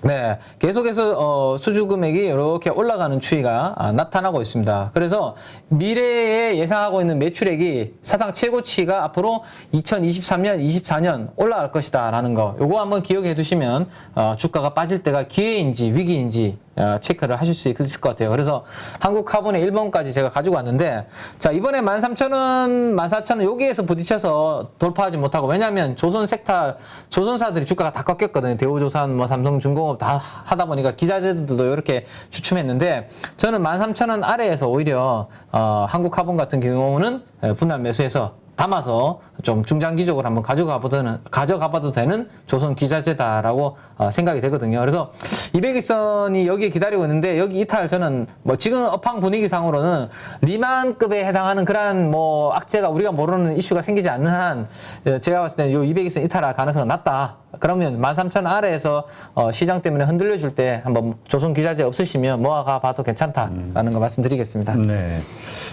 Speaker 2: 네, 계속해서 수주 금액이 이렇게 올라가는 추이가 나타나고 있습니다. 그래서 미래에 예상하고 있는 매출액이 사상 최고치가 앞으로 2023년, 24년 올라갈 것이다라는 거, 요거 한번 기억해 두시면 주가가 빠질 때가 기회인지 위기인지 체크를 하실 수 있을 것 같아요. 그래서 한국카본의 1번까지 제가 가지고 왔는데, 자, 이번에 13,000원, 14,000원 여기에서 부딪혀서 돌파하지 못하고, 왜냐하면 조선 섹터, 조선사들이 주가가 다 꺾였거든요. 대우조선, 뭐 삼성중공업 다 하다 보니까 기자재들도 이렇게 주춤했는데, 저는 13,000원 아래에서 오히려 한국카본 같은 경우는 분할 매수해서 담아서 좀 중장기적으로 한번 가져가봐도 되는 조선 기자재다라고 생각이 되거든요. 그래서 200일선이 여기 기다리고 있는데, 여기 이탈 저는 뭐 지금 업황 분위기상으로는 리만급에 해당하는 그런 뭐 악재가 우리가 모르는 이슈가 생기지 않는 한 제가 봤을 때는 요 200일선 이탈할 가능성은 낮다. 그러면 13,000원 아래에서 시장 때문에 흔들려 줄 때 한번 조선 기자재 없으시면 모아가 봐도 괜찮다라는 거 말씀드리겠습니다.
Speaker 1: 네.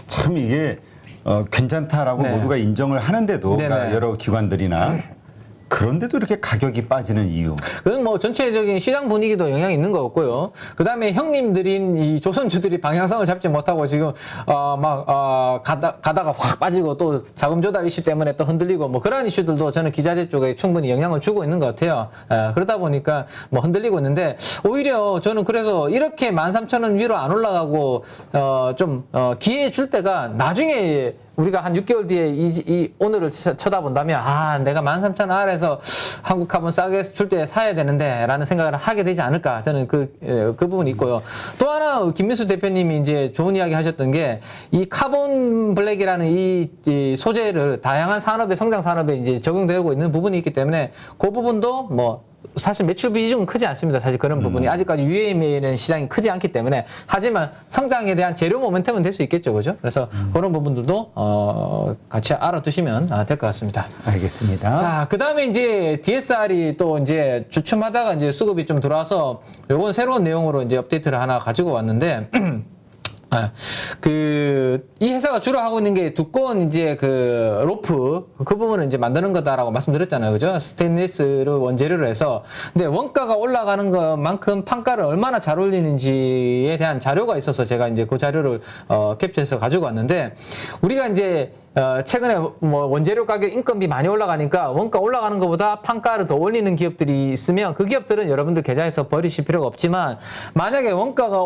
Speaker 1: 참 이게 괜찮다라고 모두가 인정을 하는데도, 그러니까 여러 기관들이나 그런데도 이렇게 가격이 빠지는 이유.
Speaker 2: 그건 뭐 전체적인 시장 분위기도 영향이 있는 것 같고요. 그 다음에 형님들인 이 조선주들이 방향성을 잡지 못하고 지금 가다가 확 빠지고 또 자금 조달 이슈 때문에 또 흔들리고 뭐 그런 이슈들도 저는 기자재 쪽에 충분히 영향을 주고 있는 것 같아요. 그러다 보니까 뭐 흔들리고 있는데, 오히려 저는 그래서 이렇게 13,000원 위로 안 올라가고 좀 기회 줄 때가 나중에 우리가 한 6개월 뒤에 이 오늘을 쳐다본다면, 내가 13,000원 아래에서 한국카본 싸게 줄 때 사야 되는데 라는 생각을 하게 되지 않을까, 저는 그 부분이 있고요. 또 하나 김민수 대표님이 이제 좋은 이야기 하셨던 게, 이 카본 블랙이라는 이 소재를 다양한 산업에, 성장 산업에 이제 적용되고 있는 부분이 있기 때문에 그 부분도 뭐 사실 매출 비중은 크지 않습니다. 사실 그런 부분이 아직까지 UAM는 시장이 크지 않기 때문에 하지만 성장에 대한 재료 모멘텀은 될 수 있겠죠, 그죠? 그래서 그런 부분들도 같이 알아두시면 될 것 같습니다.
Speaker 1: 알겠습니다.
Speaker 2: 자, 그 다음에 이제 DSR이 또 이제 주춤하다가 이제 수급이 좀 들어와서 요건 새로운 내용으로 이제 업데이트를 하나 가지고 왔는데. 이 회사가 주로 하고 있는 게 두꺼운 이제 그 로프, 그 부분을 이제 만드는 거다라고 말씀드렸잖아요. 그죠? 스테인리스를 원재료로 해서. 근데 원가가 올라가는 것만큼 판가를 얼마나 잘 올리는지에 대한 자료가 있어서 제가 이제 그 자료를, 캡처해서 가지고 왔는데, 우리가 이제 최근에 뭐 원재료 가격 인건비 많이 올라가니까 원가 올라가는 것보다 판가를 더 올리는 기업들이 있으면 그 기업들은 여러분들 계좌에서 버리실 필요가 없지만 만약에 원가가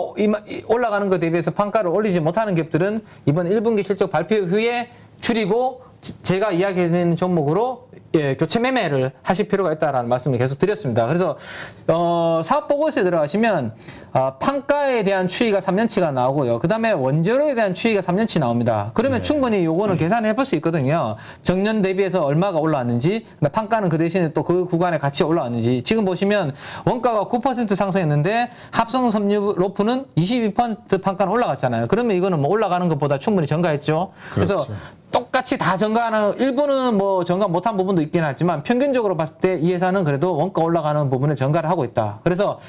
Speaker 2: 올라가는 것 대비해서 판가를 올리지 못하는 기업들은 이번 1분기 실적 발표 후에 줄이고 제가 이야기하는 종목으로 교체 매매를 하실 필요가 있다라는 말씀을 계속 드렸습니다. 그래서 사업 보고서에 들어가시면 판가에 대한 추이가 3년치가 나오고요. 그 다음에 원재료에 대한 추이가 3년치 나옵니다. 그러면 충분히 요거는 계산을 해볼 수 있거든요. 정년 대비해서 얼마가 올라왔는지, 판가는 그 대신에 또 그 구간에 같이 올라왔는지. 지금 보시면 원가가 9% 상승했는데 합성 섬유 로프는 22% 판가는 올라갔잖아요. 그러면 이거는 뭐 올라가는 것보다 충분히 전가했죠. 그래서 똑같이 다 전가하는, 일부는 뭐 전가 못한 부분도 있긴 하지만 평균적으로 봤을 때 이 회사는 그래도 원가 올라가는 부분에 전가를 하고 있다. 그래서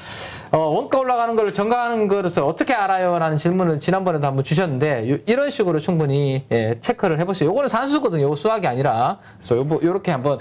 Speaker 2: 원가 올라가는 걸 전가하는 것을 어떻게 알아요? 라는 질문을 지난번에도 한번 주셨는데 이런 식으로 충분히 체크를 해보세요. 요거는 산수거든요. 요거 수학이 아니라. 그래서 요렇게 한번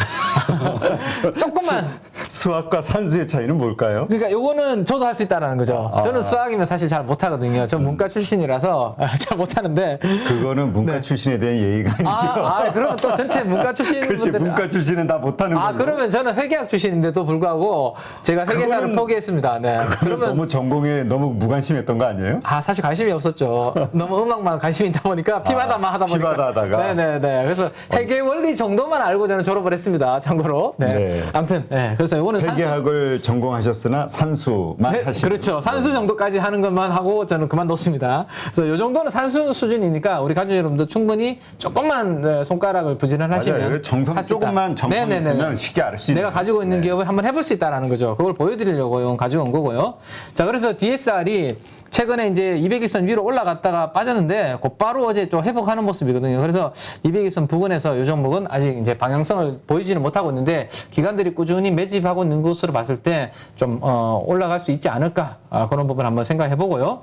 Speaker 2: 조금만
Speaker 1: 수학과 산수의 차이는 뭘까요?
Speaker 2: 그러니까 요거는 저도 할 수 있다라는 거죠. 저는 수학이면 사실 잘 못하거든요. 전 문과 출신이라서 잘 못하는데
Speaker 1: 그거는 문과 출신에 대한 예의가 아니죠.
Speaker 2: 그러면 또 전체 문과 출신
Speaker 1: 그렇지,
Speaker 2: 분들
Speaker 1: 문과 출신은 다 못하는 거예요.
Speaker 2: 그러면 저는 회계학 출신인데도 불구하고 제가 회계사를 포기했습니다. 네.
Speaker 1: 그러면 너무 전공에 너무 무관심했던 거 아니에요?
Speaker 2: 사실 관심이 없었죠. 너무 음악만 관심이 있다 보니까 피마다만 하다 보니까.
Speaker 1: 피마다 하다가.
Speaker 2: 네네네. 그래서 회계 원리 정도만 알고 저는 졸업을 했습니다. 참고로. 네. 아무튼 그래서 이거는
Speaker 1: 회계학을 전공하셨으나 산수만 하시고.
Speaker 2: 그렇죠. 산수 정도까지 하는 것만 하고 저는 그만뒀습니다. 그래서 이 정도는 산수 수준이니까 우리 가족 여러분들 충분히 조금만 손가락을 부지런하시면
Speaker 1: 정성 조금만 정성 있으면 쉽게 알 수 있는.
Speaker 2: 내가 가지고 있는 기업을 한번 해볼 수 있다라는 거죠. 그걸 보여드리려고 가지고 온 거고요. 자, 그래서 DSR이 최근에 이제 200일선 위로 올라갔다가 빠졌는데 곧바로 어제 좀 회복하는 모습이거든요. 그래서 200일선 부근에서 이 종목은 아직 이제 방향성을 보이지는 못하고 있는데 기관들이 꾸준히 매집하고 있는 것으로 봤을 때 좀 올라갈 수 있지 않을까 그런 부분 한번 생각해 보고요.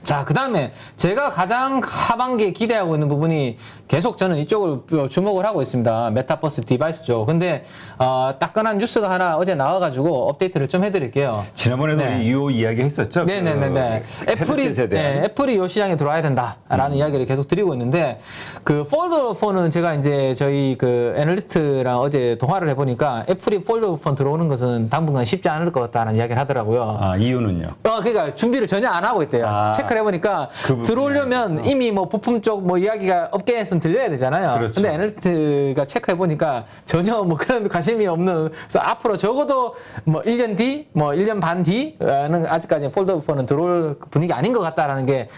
Speaker 2: 자, 그 다음에 제가 가장 하반기에 기대하고 있는 부분이 계속 저는 이쪽을 주목을 하고 있습니다. 메타버스 디바이스죠. 근데 따끈한 뉴스가 하나 어제 나와가지고 업데이트를 좀 해드릴게요.
Speaker 1: 지난번에도 우리 이 이야기 했었죠.
Speaker 2: 네네네. 애플이 이 시장에 들어와야 된다라는 이야기를 계속 드리고 있는데 그 폴더 폰은 제가 이제 저희 그 애널리스트랑 어제 통화를 해보니까 애플이 폴더 폰 들어오는 것은 당분간 쉽지 않을 것 같다는 이야기를 하더라고요.
Speaker 1: 이유는요?
Speaker 2: 그러니까 준비를 전혀 안 하고 있대요. 체크를 해보니까 들어오려면 이미 뭐 부품 쪽 뭐 이야기가 업계에서는 들려야 되잖아요.
Speaker 1: 그렇죠.
Speaker 2: 근데 애널리스트가 체크해보니까 전혀 뭐 그런 관심이 없는, 그래서 앞으로 적어도 뭐 1년 뒤, 뭐 1년 반 뒤는 아직까지 폴더블 폰은 들어올 분위기 아닌 것 같다라는 게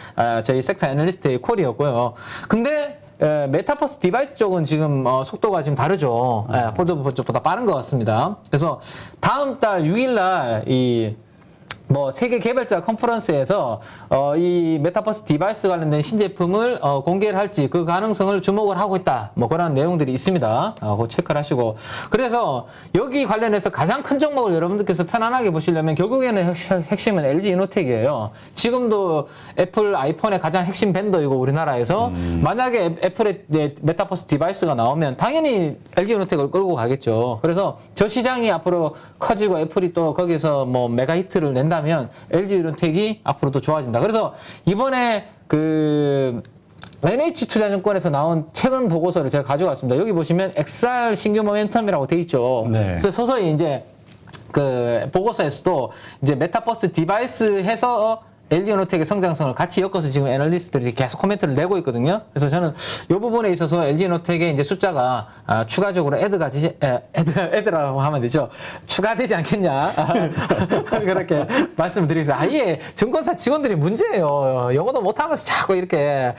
Speaker 2: 저희 섹터 애널리스트의 콜이었고요. 근데 메타버스 디바이스 쪽은 지금 속도가 지금 다르죠. 폴더블 폰 쪽보다 빠른 것 같습니다. 그래서 다음 달 6일날 세계 개발자 컨퍼런스에서 이 메타버스 디바이스 관련된 신제품을 공개를 할지 그 가능성을 주목을 하고 있다. 그런 내용들이 있습니다. 그거 체크를 하시고. 그래서 여기 관련해서 가장 큰 종목을 여러분들께서 편안하게 보시려면 결국에는 핵심은 LG 이노텍이에요. 지금도 애플 아이폰의 가장 핵심 벤더이고 우리나라에서 만약에 애플의 메타버스 디바이스가 나오면 당연히 LG 이노텍을 끌고 가겠죠. 그래서 저 시장이 앞으로 커지고 애플이 또 거기서 메가 히트를 낸다면 LG 이노텍이 앞으로 또 좋아진다. 그래서 이번에 NH투자증권에서 나온 최근 보고서를 제가 가져왔습니다. 여기 보시면 XR 신규 모멘텀이라고 돼 있죠.
Speaker 1: 네.
Speaker 2: 그래서 서서히 이제 그 보고서에서도 이제 메타버스 디바이스 해서 LG에너텍의 성장성을 같이 엮어서 지금 애널리스트들이 계속 코멘트를 내고 있거든요. 그래서 저는 이 부분에 있어서 LG에너텍의 이제 숫자가 추가적으로 애드라고 하면 되죠. 추가되지 않겠냐. 그렇게 말씀을 드리면서 아예 증권사 직원들이 문제예요. 영어도 못하면서 자꾸 이렇게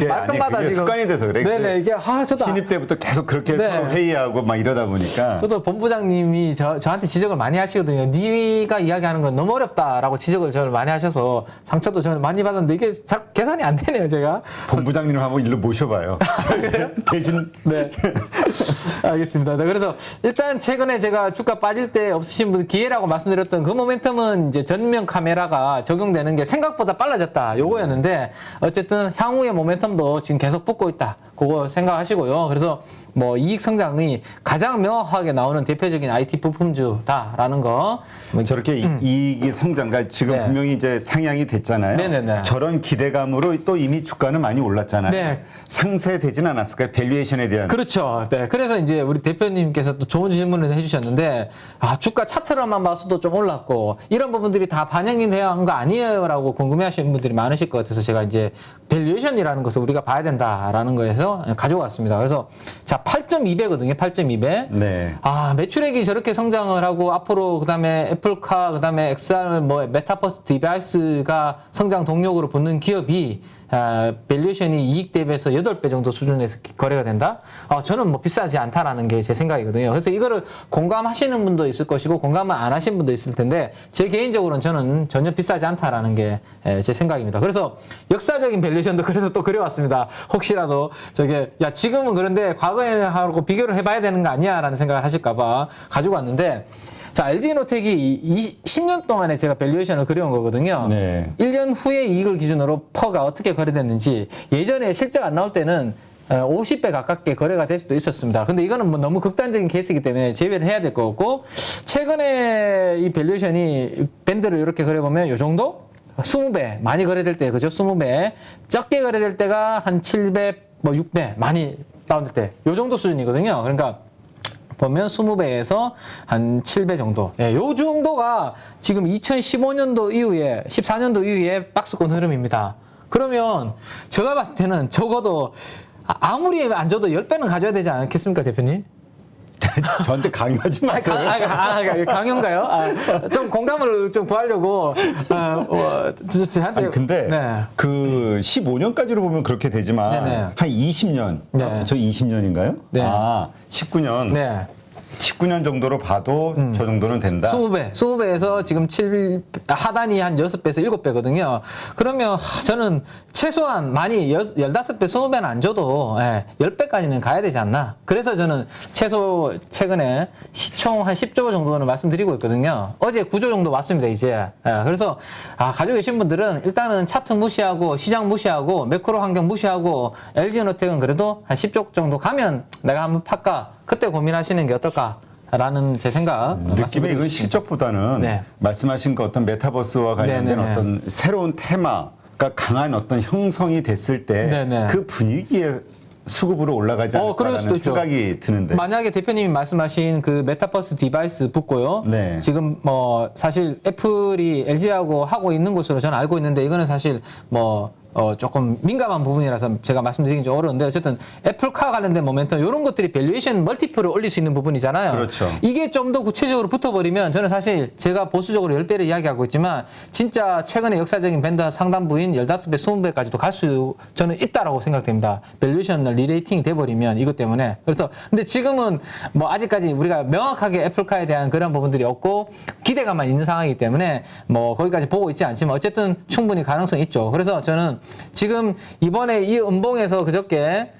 Speaker 2: 말끝마다
Speaker 1: 그게
Speaker 2: 지금
Speaker 1: 습관이 돼서 그래.
Speaker 2: 네네 이게 저도
Speaker 1: 신입 때부터 계속 그렇게
Speaker 2: 네.
Speaker 1: 서로 회의하고 막 이러다 보니까
Speaker 2: 저도 본부장님이 저한테 지적을 많이 하시거든요. 네가 이야기하는 건 너무 어렵다라고 지적을 저를 많이 하셔서 상처도 저는 많이 받았는데 이게 자꾸 계산이 안 되네요, 제가.
Speaker 1: 본부장님을 한번 일로 모셔봐요. 대신
Speaker 2: 네. 알겠습니다. 네, 그래서 일단 최근에 제가 주가 빠질 때 없으신 분 기회라고 말씀드렸던 그 모멘텀은 이제 전면 카메라가 적용되는 게 생각보다 빨라졌다. 요거였는데 어쨌든 향후의 모멘텀도 지금 계속 붙고 있다. 그거 생각하시고요. 그래서 뭐 이익 성장이 가장 명확하게 나오는 대표적인 IT 부품주다라는 거.
Speaker 1: 저렇게 이익이 성장가 지금
Speaker 2: 네.
Speaker 1: 분명히 이제 상향이 됐잖아요.
Speaker 2: 네네네.
Speaker 1: 저런 기대감으로 또 이미 주가는 많이 올랐잖아요.
Speaker 2: 네.
Speaker 1: 상쇄되진 않았을까요? 밸류에이션에 대한.
Speaker 2: 그렇죠. 네. 그래서 이제 우리 대표님께서 또 좋은 질문을 해주셨는데, 주가 차트로만 봐서도 좀 올랐고, 이런 부분들이 다 반영이 돼야 한 거 아니에요? 라고 궁금해 하시는 분들이 많으실 것 같아서 제가 이제 밸류에이션이라는 것을 우리가 봐야 된다라는 거에서 가져왔습니다. 그래서 자, 8.2배거든요. 8.2배.
Speaker 1: 네.
Speaker 2: 매출액이 저렇게 성장을 하고 앞으로 그다음에 애플카, 그다음에 XR 뭐 메타버스 디바이스가 성장 동력으로 붙는 기업이 밸류에이션이 이익 대비해서 8배 정도 수준에서 거래가 된다? 저는 뭐 비싸지 않다라는 게 제 생각이거든요. 그래서 이거를 공감하시는 분도 있을 것이고 공감을 안 하신 분도 있을 텐데 제 개인적으로는 저는 전혀 비싸지 않다라는 게 제 생각입니다. 그래서 역사적인 밸류에이션도 그래서 또 그려왔습니다. 혹시라도 지금은 그런데 과거하고 비교를 해봐야 되는 거 아니야? 라는 생각을 하실까봐 가지고 왔는데 자, LG에너텍이 10년 동안에 제가 밸류에이션을 그려온 거거든요.
Speaker 1: 네.
Speaker 2: 1년 후의 이익을 기준으로 퍼가 어떻게 거래됐는지 예전에 실제가 안 나올 때는 50배 가깝게 거래가 될 수도 있었습니다. 근데 이거는 뭐 너무 극단적인 케이스이기 때문에 제외를 해야 될 것 같고 최근에 이 밸류에이션이 밴드를 이렇게 그려보면 이 정도? 20배 많이 거래될 때 그죠? 20배 적게 거래될 때가 한 7배, 뭐 6배 많이 다운될 때 이 정도 수준이거든요. 그러니까 보면 20배에서 한 7배 정도. 요 정도가 지금 2015년도 이후에, 14년도 이후에 박스권 흐름입니다. 그러면 제가 봤을 때는 적어도 아무리 안 줘도 10배는 가져야 되지 않겠습니까, 대표님?
Speaker 1: 저한테 강요하지 마세요.
Speaker 2: 강요인가요? 좀 공감을 좀 구하려고.
Speaker 1: 아니, 근데
Speaker 2: 네.
Speaker 1: 그 15년까지로 보면 그렇게 되지만
Speaker 2: 네네.
Speaker 1: 한 20년,
Speaker 2: 네.
Speaker 1: 저 20년인가요?
Speaker 2: 네.
Speaker 1: 19년.
Speaker 2: 네.
Speaker 1: 19년 정도로 봐도 저 정도는 된다.
Speaker 2: 20배에서 지금 하단이 한 6배에서 7배거든요. 그러면 저는 최소한 많이 15배, 20배는 안 줘도 10배까지는 가야 되지 않나. 그래서 저는 최소 최근에 시총 한 10조 정도는 말씀드리고 있거든요. 어제 9조 정도 왔습니다, 이제. 그래서 가지고 계신 분들은 일단은 차트 무시하고 시장 무시하고 매크로 환경 무시하고 LG에너텍은 그래도 한 10조 정도 가면 내가 한번 팔까? 그때 고민하시는 게 어떨까라는 제 생각.
Speaker 1: 느낌에 이건 실적보다는
Speaker 2: 네.
Speaker 1: 말씀하신 그 어떤 메타버스와 관련된
Speaker 2: 네네네.
Speaker 1: 어떤 새로운 테마가 강한 어떤 형성이 됐을 때
Speaker 2: 네네.
Speaker 1: 그 분위기에 수급으로 올라가지
Speaker 2: 그럴 수도
Speaker 1: 않을까라는
Speaker 2: 있죠.
Speaker 1: 생각이 드는데.
Speaker 2: 만약에 대표님이 말씀하신 그 메타버스 디바이스 붙고요.
Speaker 1: 네.
Speaker 2: 지금 뭐 사실 애플이 LG하고 하고 있는 것으로 저는 알고 있는데 이거는 사실 뭐 조금 민감한 부분이라서 제가 말씀드리긴 좀 어려운데 어쨌든 애플카 관련된 모멘텀 이런 것들이 밸류에이션 멀티플을 올릴 수 있는 부분이잖아요.
Speaker 1: 그렇죠.
Speaker 2: 이게 좀 더 구체적으로 붙어버리면 저는 사실 제가 보수적으로 10배를 이야기하고 있지만 진짜 최근에 역사적인 밴드 상단부인 15배, 20배까지도 갈 수 저는 있다라고 생각됩니다. 밸류에이션 리레이팅이 돼버리면 이것 때문에. 그래서 근데 지금은 뭐 아직까지 우리가 명확하게 애플카에 대한 그런 부분들이 없고 기대감만 있는 상황이기 때문에 뭐 거기까지 보고 있지 않지만 어쨌든 충분히 가능성이 있죠. 그래서 저는 지금 이번에 이 음봉에서 그저께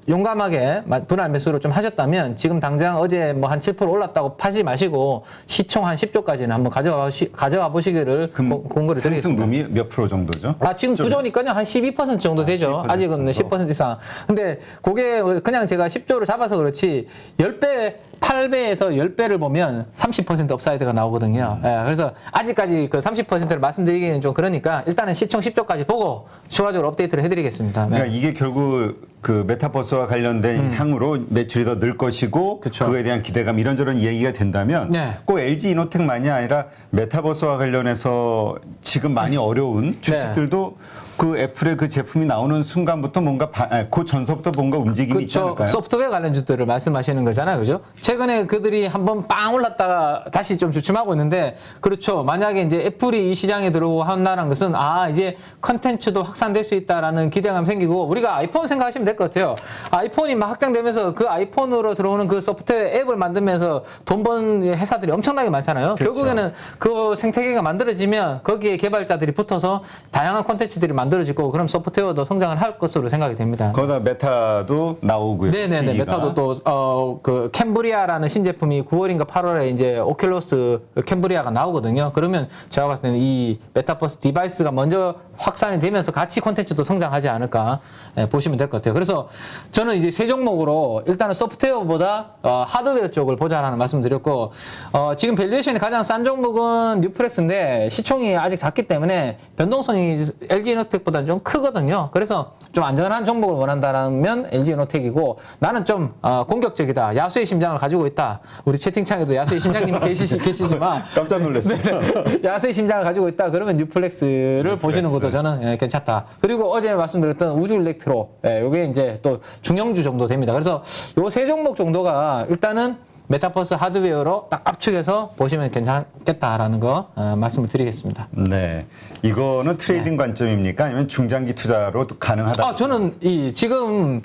Speaker 2: 용감하게 분할 매수를 좀 하셨다면 지금 당장 어제 뭐 한 7% 올랐다고 파지 마시고 시총 한 10조까지는 한번 가져가 보시기를 공고를 드리겠습니다.
Speaker 1: 상승 룸이 몇 프로 정도죠?
Speaker 2: 지금 9조니까요. 한 12% 정도 되죠.
Speaker 1: 12%
Speaker 2: 아직은 10% 이상. 근데 그게 그냥 제가 10조를 잡아서 그렇지 10배 8배에서 10배를 보면 30% 업사이드가 나오거든요. 그래서 아직까지 그 30%를 말씀드리기는 좀 그러니까 일단은 시총 10조까지 보고 추가적으로 업데이트를 해드리겠습니다. 네.
Speaker 1: 그러니까 이게 결국 그 메타버스와 관련된 향으로 매출이 더 늘 것이고
Speaker 2: 그쵸.
Speaker 1: 그거에 대한 기대감 이런저런 이야기가 된다면
Speaker 2: 네.
Speaker 1: 꼭 LG 이노텍만이 아니라 메타버스와 관련해서 지금 많이 어려운 주식들도 그 애플의 그 제품이 나오는 순간부터 뭔가 그 전서부터 뭔가 움직임이 있지
Speaker 2: 그렇죠.
Speaker 1: 않을까요?
Speaker 2: 소프트웨어 관련주들을 말씀하시는 거잖아요. 그죠? 최근에 그들이 한번 빵 올랐다가 다시 좀 주춤하고 있는데, 그렇죠. 만약에 이제 애플이 이 시장에 들어오고 한다는 것은, 이제 컨텐츠도 확산될 수 있다라는 기대감 생기고, 우리가 아이폰 생각하시면 될 것 같아요. 아이폰이 막 확장되면서 그 아이폰으로 들어오는 그 소프트웨어 앱을 만들면서 돈 번 회사들이 엄청나게 많잖아요.
Speaker 1: 그렇죠.
Speaker 2: 결국에는 그 생태계가 만들어지면 거기에 개발자들이 붙어서 다양한 콘텐츠들이 만들어지고, 그럼 소프트웨어도 성장을 할 것으로 생각이 됩니다.
Speaker 1: 거기다 메타도 나오고요.
Speaker 2: 네네네.
Speaker 1: 기기가.
Speaker 2: 메타도 또, 그, 캠브리아라는 신제품이 9월인가 8월에 이제 오큘러스 캠브리아가 나오거든요. 그러면 제가 봤을 때는 이 메타버스 디바이스가 먼저 확산이 되면서 같이 콘텐츠도 성장하지 않을까 보시면 될 것 같아요. 그래서 저는 이제 세 종목으로 일단은 소프트웨어보다 하드웨어 쪽을 보자라는 말씀 드렸고, 지금 밸류에이션이 가장 싼 종목은 뉴프렉스인데 시총이 아직 작기 때문에 변동성이 LG 이노텍보다는 좀 크거든요. 그래서 좀 안전한 종목을 원한다면 LG 이노텍이고, 나는 좀 공격적이다, 야수의 심장을 가지고 있다. 우리 채팅창에도 야수의 심장님이 계시지만
Speaker 1: 깜짝 놀랐어요.
Speaker 2: 야수의 심장을 가지고 있다. 그러면 뉴플렉스를 보시는 것도 저는 괜찮다. 그리고 어제 말씀드렸던 우주 일렉트로, 요게 이제 또 중형주 정도 됩니다. 그래서 요 세 종목 정도가 일단은 메타버스 하드웨어로 딱 압축해서 보시면 괜찮겠다라는 거 말씀을 드리겠습니다.
Speaker 1: 네. 이거는 트레이딩 관점입니까? 아니면 중장기 투자로 가능하다?
Speaker 2: 저는 지금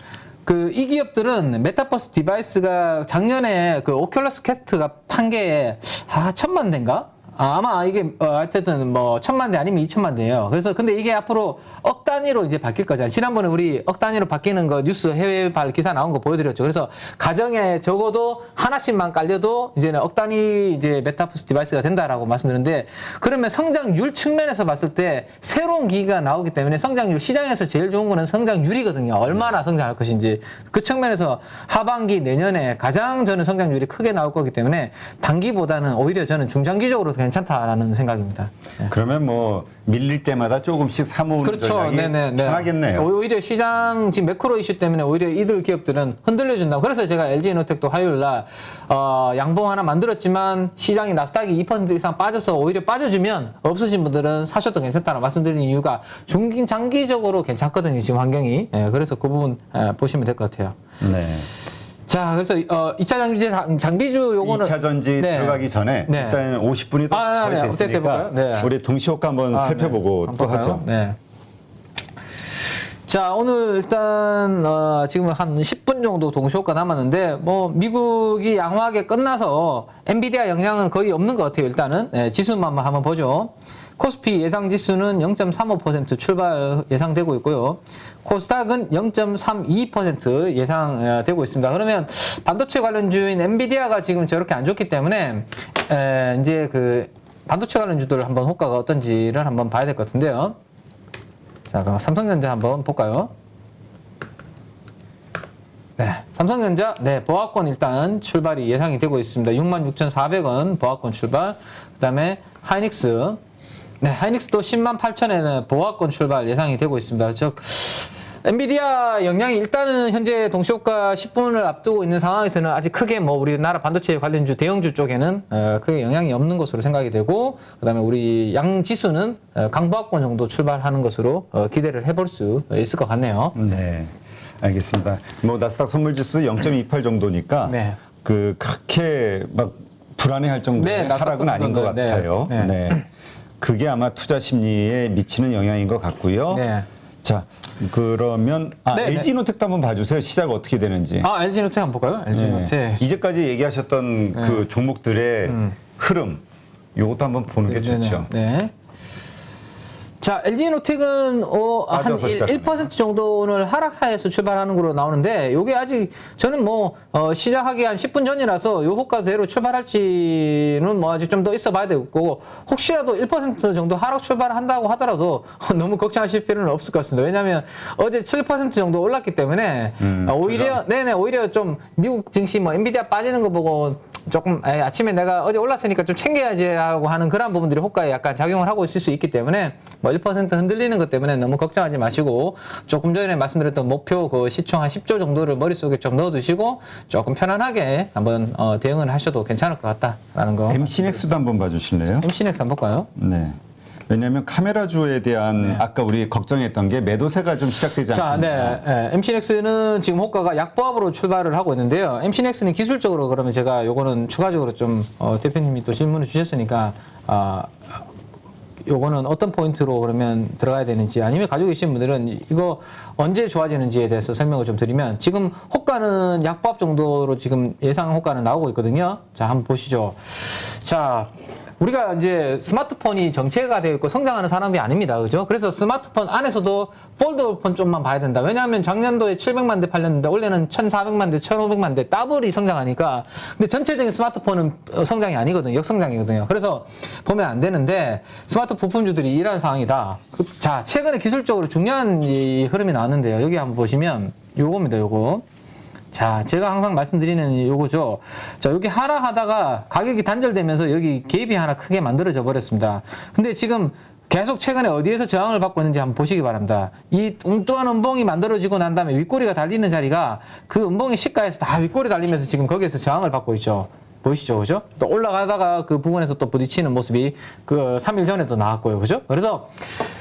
Speaker 2: 이 기업들은 메타버스 디바이스가 작년에 그 오큘러스 퀘스트가 판 게 1,000만 대인가? 아마 이게 어쨌든 뭐 1,000만 대 아니면 2,000만 대예요. 그래서 근데 이게 앞으로 억 단위로 이제 바뀔 거잖아요. 지난번에 우리 억 단위로 바뀌는 거 뉴스 해외발 기사 나온 거 보여드렸죠. 그래서 가정에 적어도 하나씩만 깔려도 이제는 억 단위 이제 메타버스 디바이스가 된다라고 말씀드렸는데, 그러면 성장률 측면에서 봤을 때 새로운 기기가 나오기 때문에 성장률, 시장에서 제일 좋은 거는 성장률이거든요. 얼마나 성장할 것인지. 그 측면에서 하반기 내년에 가장 저는 성장률이 크게 나올 거기 때문에 단기보다는 오히려 저는 중장기적으로 괜찮다라는 생각입니다.
Speaker 1: 그러면 뭐 밀릴 때마다 조금씩 사모으는
Speaker 2: 그렇죠.
Speaker 1: 전략이 편하겠네요.
Speaker 2: 오히려 시장 지금 매크로 이슈 때문에 오히려 이들 기업들은 흔들려준다. 그래서 제가 LG 이노텍도 화요일 날 양봉 하나 만들었지만 시장이 나스닥이 2% 이상 빠져서 오히려 빠져주면 없으신 분들은 사셔도 괜찮다는 말씀드리는 이유가 중장기적으로 괜찮거든요. 지금 환경이. 그래서 그 부분 보시면 될 것 같아요.
Speaker 1: 네.
Speaker 2: 자, 그래서 2차 장비주 요거는
Speaker 1: 2차 전지 들어가기 전에 일단 50분이 더 거의 됐으니까 우리 동시효과 한번 살펴보고
Speaker 2: 한번
Speaker 1: 또
Speaker 2: 볼까요?
Speaker 1: 하죠.
Speaker 2: 네. 자, 오늘 일단 지금 한 10분 정도 동시효과 남았는데, 뭐 미국이 양호하게 끝나서 엔비디아 영향은 거의 없는 것 같아요. 일단은 지수만 한번 보죠. 코스피 예상 지수는 0.35% 출발 예상되고 있고요. 코스닥은 0.32% 예상되고 있습니다. 그러면 반도체 관련주인 엔비디아가 지금 저렇게 안 좋기 때문에 이제 그 반도체 관련주들 한번 호가가 어떤지를 한번 봐야 될 것 같은데요. 자, 그럼 삼성전자 한번 볼까요? 네, 삼성전자, 보합권 일단 출발이 예상이 되고 있습니다. 66,400원 보합권 출발. 그 다음에 하이닉스. 하이닉스도 108,000원에 보합권 출발 예상이 되고 있습니다. 즉, 엔비디아 영향이 일단은 현재 동시효과 10분을 앞두고 있는 상황에서는 아직 크게 뭐 우리나라 반도체 관련주, 대형주 쪽에는 크게 영향이 없는 것으로 생각이 되고, 그 다음에 우리 양 지수는 강보합권 정도 출발하는 것으로 기대를 해볼 수 있을 것 같네요.
Speaker 1: 네. 알겠습니다. 뭐 나스닥 선물지수도 0.28 정도니까 그렇게 막 불안해할 정도의 하락은 아닌 것 같아요. 네. 그게 아마 투자 심리에 미치는 영향인 것 같고요. 자, 그러면 LG이노텍도 한번 봐주세요. 시작 어떻게 되는지.
Speaker 2: LG이노텍 한번 볼까요? LG이노텍.
Speaker 1: 이제까지 얘기하셨던 그 종목들의 흐름, 요것도 한번 보는 게 좋죠.
Speaker 2: 자, LG이노텍은 한 1% 정도 오늘 하락하에서 출발하는 걸로 나오는데, 요게 아직 저는 뭐 시작하기 한 10분 전이라서 요 호가대로 출발할지는 뭐 아직 좀 더 있어 봐야 되고, 혹시라도 1% 정도 하락 출발한다고 하더라도 너무 걱정하실 필요는 없을 것 같습니다. 왜냐하면 어제 7% 정도 올랐기 때문에 오히려 오히려 좀 미국 증시 뭐 엔비디아 빠지는 거 보고 조금 아침에 내가 어제 올랐으니까 좀 챙겨야지 하고 하는 그런 부분들이 호가에 약간 작용을 하고 있을 수 있기 때문에 뭐 1% 흔들리는 것 때문에 너무 걱정하지 마시고 조금 전에 말씀드렸던 목표 그 시총 한 10조 정도를 머릿속에 좀 넣어두시고 조금 편안하게 한번 대응을 하셔도 괜찮을 것 같다라는 거.
Speaker 1: MC넥스도 한번 봐주실래요?
Speaker 2: MC넥스 한번 볼까요?
Speaker 1: 네. 왜냐하면 카메라주에 대한 아까 우리 걱정했던 게 매도세가 좀 시작되지 않겠나.
Speaker 2: 네. MC넥스는 지금 호가가 약보합으로 출발을 하고 있는데요. MC넥스는 기술적으로 그러면 제가 요거는 추가적으로 좀 대표님이 또 질문을 주셨으니까 요거는 어떤 포인트로 그러면 들어가야 되는지 아니면 가지고 계신 분들은 이거 언제 좋아지는지에 대해서 설명을 좀 드리면 지금 호가는 약보합 정도로 지금 예상 호가는 나오고 있거든요. 자, 한번 보시죠. 자, 우리가 이제 스마트폰이 정체가 되어 있고 성장하는 산업이 아닙니다. 그죠? 그래서 스마트폰 안에서도 폴더폰 좀만 봐야 된다. 왜냐하면 작년도에 700만 대 팔렸는데 올해는 1,400만 대, 1,500만 대 더블이 성장하니까. 근데 전체적인 스마트폰은 성장이 아니거든요. 역성장이거든요. 그래서 보면 안 되는데 스마트 부품주들이 이러한 상황이다. 자, 최근에 기술적으로 중요한 이 흐름이 나왔는데요. 여기 한번 보시면 요겁니다. 요거. 자, 제가 항상 말씀드리는 요거죠. 자, 여기 하락하다가 가격이 단절되면서 여기 갭이 하나 크게 만들어져 버렸습니다. 근데 지금 계속 최근에 어디에서 저항을 받고 있는지 한번 보시기 바랍니다. 이 뚱뚱한 음봉이 만들어지고 난 다음에 윗꼬리가 달리는 자리가 그 음봉의 시가에서 다 윗꼬리 달리면서 지금 거기에서 저항을 받고 있죠. 보이시죠? 그죠? 또 올라가다가 그 부분에서 또 부딪히는 모습이 그 3일 전에도 나왔고요. 그죠? 그래서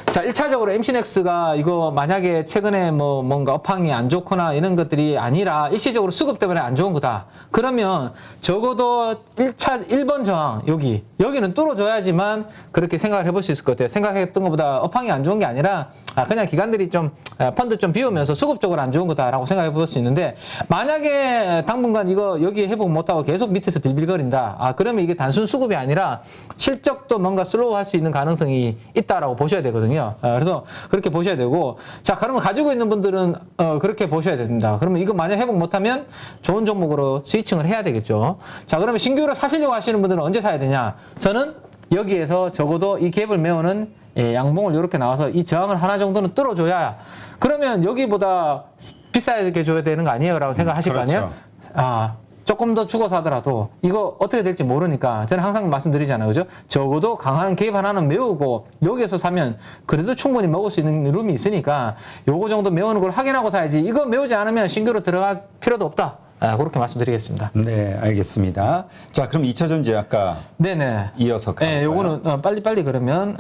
Speaker 2: 자, 1차적으로 MC넥스가 이거 만약에 최근에 뭐 뭔가 업황이 안 좋거나 이런 것들이 아니라 일시적으로 수급 때문에 안 좋은 거다. 그러면 적어도 1번 저항, 여기는 뚫어줘야지만 그렇게 생각을 해볼 수 있을 것 같아요. 생각했던 것보다 업황이 안 좋은 게 아니라 그냥 기관들이 좀 펀드 좀 비우면서 수급적으로 안 좋은 거다라고 생각해 볼 수 있는데 만약에 당분간 이거 여기 회복 못하고 계속 밑에서 빌빌거린다. 그러면 이게 단순 수급이 아니라 실적도 뭔가 슬로우 할 수 있는 가능성이 있다라고 보셔야 되거든요. 그래서 그렇게 보셔야 되고 자 그러면 가지고 있는 분들은 그렇게 보셔야 됩니다. 그러면 이거 만약 회복 못하면 좋은 종목으로 스위칭을 해야 되겠죠. 자 그러면 신규로 사시려고 하시는 분들은 언제 사야 되냐? 저는 여기에서 적어도 이 갭을 메우는 양봉을 이렇게 나와서 이 저항을 하나 정도는 뚫어줘야 그러면 여기보다 비싸게 줘야 되는 거 아니에요? 라고 생각하실
Speaker 1: 그렇죠.
Speaker 2: 거 아니에요? 조금 더 죽어서 하더라도 이거 어떻게 될지 모르니까 저는 항상 말씀드리잖아요. 그죠? 적어도 강한 갭 하나는 메우고 여기에서 사면 그래도 충분히 먹을 수 있는 룸이 있으니까 요거 정도 메우는 걸 확인하고 사야지 이거 메우지 않으면 신규로 들어갈 필요도 없다. 그렇게 말씀드리겠습니다.
Speaker 1: 네, 알겠습니다. 자, 그럼 2차전지 아까
Speaker 2: 네네.
Speaker 1: 이어서 가볼까요?
Speaker 2: 네, 요거는 빨리빨리 그러면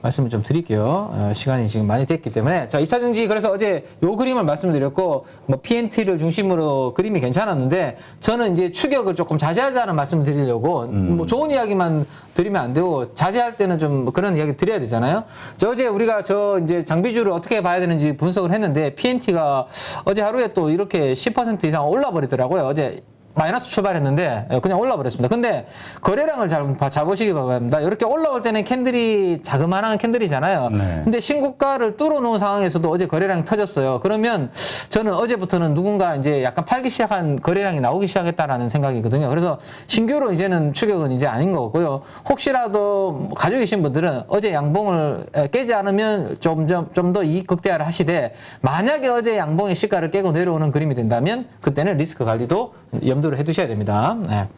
Speaker 2: 말씀을 좀 드릴게요. 시간이 지금 많이 됐기 때문에. 자, 2차전지 그래서 어제 요 그림을 말씀드렸고 뭐 PNT를 중심으로 그림이 괜찮았는데 저는 이제 추격을 조금 자제하자는 말씀을 드리려고 뭐 좋은 이야기만 드리면 안 되고 자제할 때는 좀 그런 이야기 드려야 되잖아요. 어제 우리가 이제 장비주를 어떻게 봐야 되는지 분석을 했는데 PNT가 어제 하루에 또 이렇게 10% 이상 올라버리더라고요. 어제 마이너스 출발했는데 그냥 올라버렸습니다. 근데 거래량을 잘 보시기 바랍니다. 이렇게 올라올 때는 캔들이 자그마한 캔들이잖아요.
Speaker 1: 네.
Speaker 2: 근데 신고가를 뚫어놓은 상황에서도 어제 거래량이 터졌어요. 그러면 저는 어제부터는 누군가 이제 약간 팔기 시작한 거래량이 나오기 시작했다라는 생각이거든요. 그래서 신규로 이제는 추격은 이제 아닌 것 같고요. 혹시라도 가지고 계신 분들은 어제 양봉을 깨지 않으면 좀 더 이익 극대화를 하시되 만약에 어제 양봉의 시가를 깨고 내려오는 그림이 된다면 그때는 리스크 관리도 염두를 해두셔야 됩니다. 네.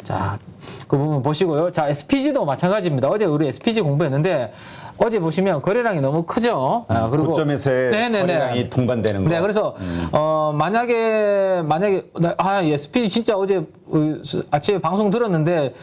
Speaker 2: 자, 그 부분 보시고요. 자, SPG도 마찬가지입니다. 어제 우리 SPG 공부했는데 어제 보시면 거래량이 너무 크죠.
Speaker 1: 그리고 고점에서의 거래량이 동반되는 거.
Speaker 2: 네, 그래서 만약에 SPG 진짜 어제 아침에 방송 들었는데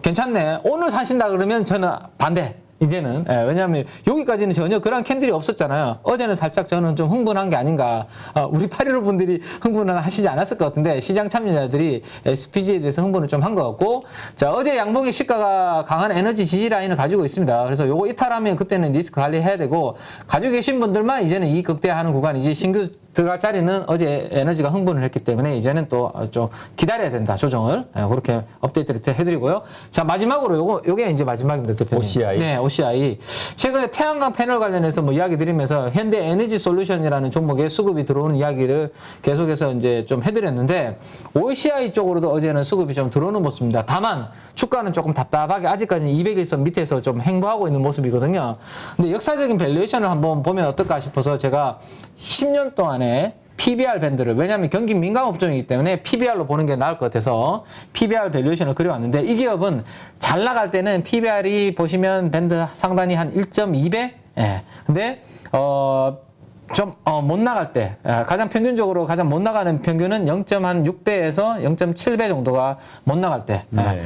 Speaker 2: 괜찮네. 오늘 사신다 그러면 저는 반대. 이제는 왜냐하면 여기까지는 전혀 그런 캔들이 없었잖아요. 어제는 살짝 저는 좀 흥분한 게 아닌가. 우리 8.15 분들이 흥분은 하시지 않았을 것 같은데 시장 참여자들이 SPG에 대해서 흥분을 좀 한 것 같고 자 어제 양봉의 시가가 강한 에너지 지지 라인을 가지고 있습니다. 그래서 요거 이탈하면 그때는 리스크 관리해야 되고 가지고 계신 분들만 이제는 이익 극대화하는 구간이지 신규 들어갈 자리는 어제 에너지가 흥분을 했기 때문에 이제는 또 좀 기다려야 된다 조정을 그렇게 업데이트를 해드리고요. 자 마지막으로 요게 이제 마지막입니다. 대표님.
Speaker 1: OCI.
Speaker 2: 네, OCI. 최근에 태양광 패널 관련해서 뭐 이야기 드리면서 현대 에너지 솔루션이라는 종목에 수급이 들어오는 이야기를 계속해서 이제 좀 해드렸는데 OCI 쪽으로도 어제는 수급이 좀 들어오는 모습입니다. 다만 주가는 조금 답답하게 아직까지는 200일선 밑에서 좀 행보하고 있는 모습이거든요. 근데 역사적인 밸류에이션을 한번 보면 어떨까 싶어서 제가 10년 동안에 PBR 밴드를, 왜냐하면 경기 민감 업종이기 때문에 PBR로 보는 게 나을 것 같아서 PBR 밸류에이션을 그려왔는데, 이 기업은 잘 나갈 때는 PBR이 보시면 밴드 상단이 한 1.2배? 예. 근데, 못 나갈 때, 가장 평균적으로 가장 못 나가는 평균은 0.6배에서 0.7배 정도가 못 나갈 때.
Speaker 1: 네.